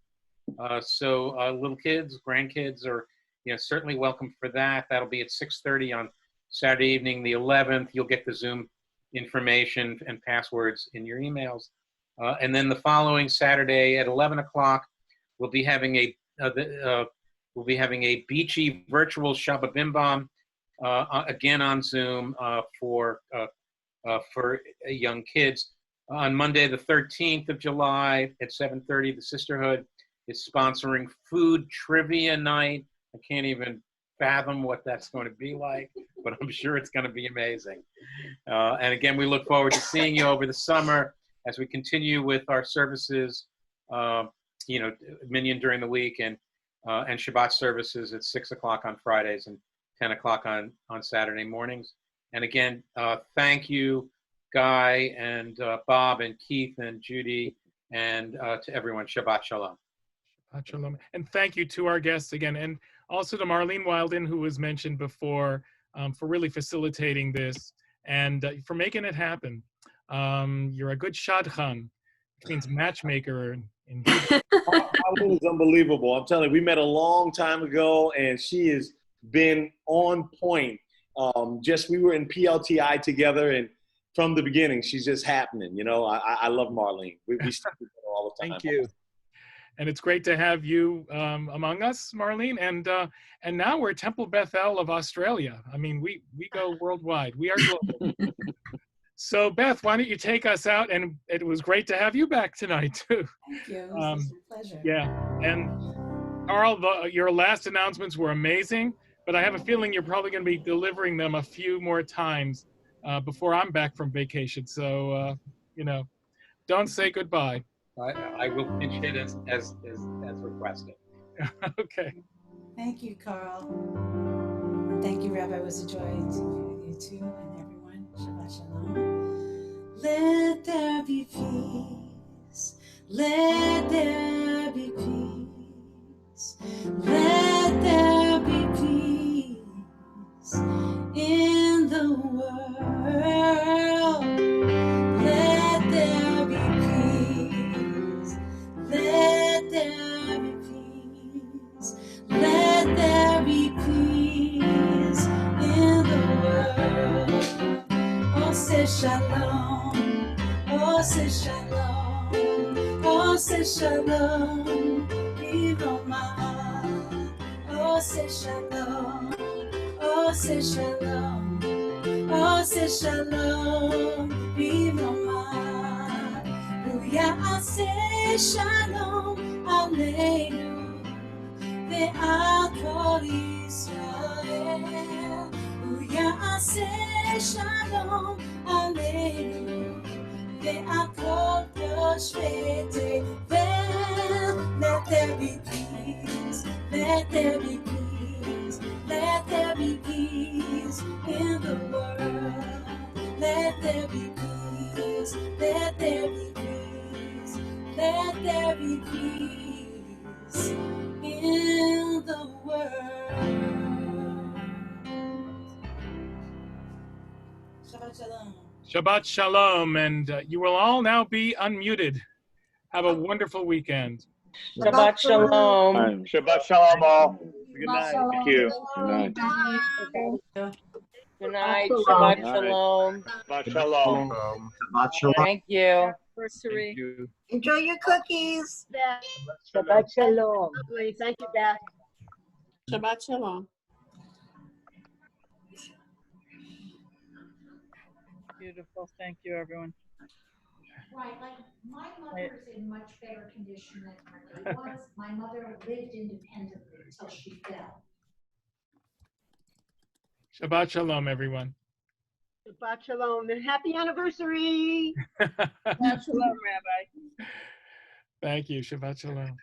So little kids, grandkids are, you know, certainly welcome for that. That'll be at 6:30 on Saturday evening, the 11th. You'll get the Zoom information and passwords in your emails. And then the following Saturday at 11 o'clock, we'll be having a beachy virtual Shabbat Bim Bam, again on Zoom for young kids. On Monday, the 13th of July at 7:30, the Sisterhood is sponsoring food trivia night. I can't even fathom what that's going to be like, but I'm sure it's going to be amazing. And again, we look forward to seeing you over the summer as we continue with our services, you know, Minyan during the week and Shabbat services at 6 o'clock on Fridays and 10 o'clock on Saturday mornings. And again, thank you, Guy and Bob and Keith and Judy, and to everyone. Shabbat Shalom. Shabbat Shalom. And thank you to our guests again, and also to Marlene Wilden, who was mentioned before, for really facilitating this and for making it happen. You're a good shadchan, which means matchmaker in Hebrew. Marlene is unbelievable. I'm telling you, we met a long time ago, and she has been on point. We were in PLTI together, and from the beginning, she's just happening. You know, I love Marlene. We stick together all the time. Thank you. And it's great to have you among us, Marlene. And now we're Temple Bethel of Australia. I mean, we go worldwide. We are global. So Beth, why don't you take us out? And it was great to have you back tonight too. Thank you. It was a pleasure. Yeah, and Carl, your last announcements were amazing, but I have a feeling you're probably going to be delivering them a few more times before I'm back from vacation. So, you know, don't say goodbye. I will pinch hit as requested. Okay. Thank you, Carl. Thank you, Rabbi. It was a joy to be with you too, and everyone. Shabbat shalom. Let there be peace. Let there be peace. Let there be peace in the world. Let there be peace. Let there be peace. Let there be peace in the world. Oh, say shalom. Oh, say shalom. Oh, say shalom. Ivoma. Oh, say shalom. Oh, say shalom. Oh, say shalom. Ivoma. Ya'aseh shalom aleinu ve'al kol Yisrael. Ya'aseh shalom aleinu ve'al kol yoshvei tevel. Let there be peace. Let there be peace. Let there be peace in the world. Let there be peace. Let there be peace. Let there be peace in the world. Shabbat shalom. Shabbat shalom, and you will all now be unmuted. Have a wonderful weekend. Shabbat shalom. Shabbat shalom all. Good night. Thank you. Good night. Good night. Shabbat shalom. Shabbat shalom. Shabbat shalom. Thank you. Anniversary. Enjoy your cookies. Beth. Shabbat shalom. Lovely. Thank you, Beth. Shabbat shalom. Beautiful. Thank you, everyone. Right, like my mother's in much better condition than Marley was. My mother lived independently until she fell. Shabbat shalom, everyone. Shabbat shalom and happy anniversary. Shabbat shalom, Rabbi. Thank you. Shabbat shalom.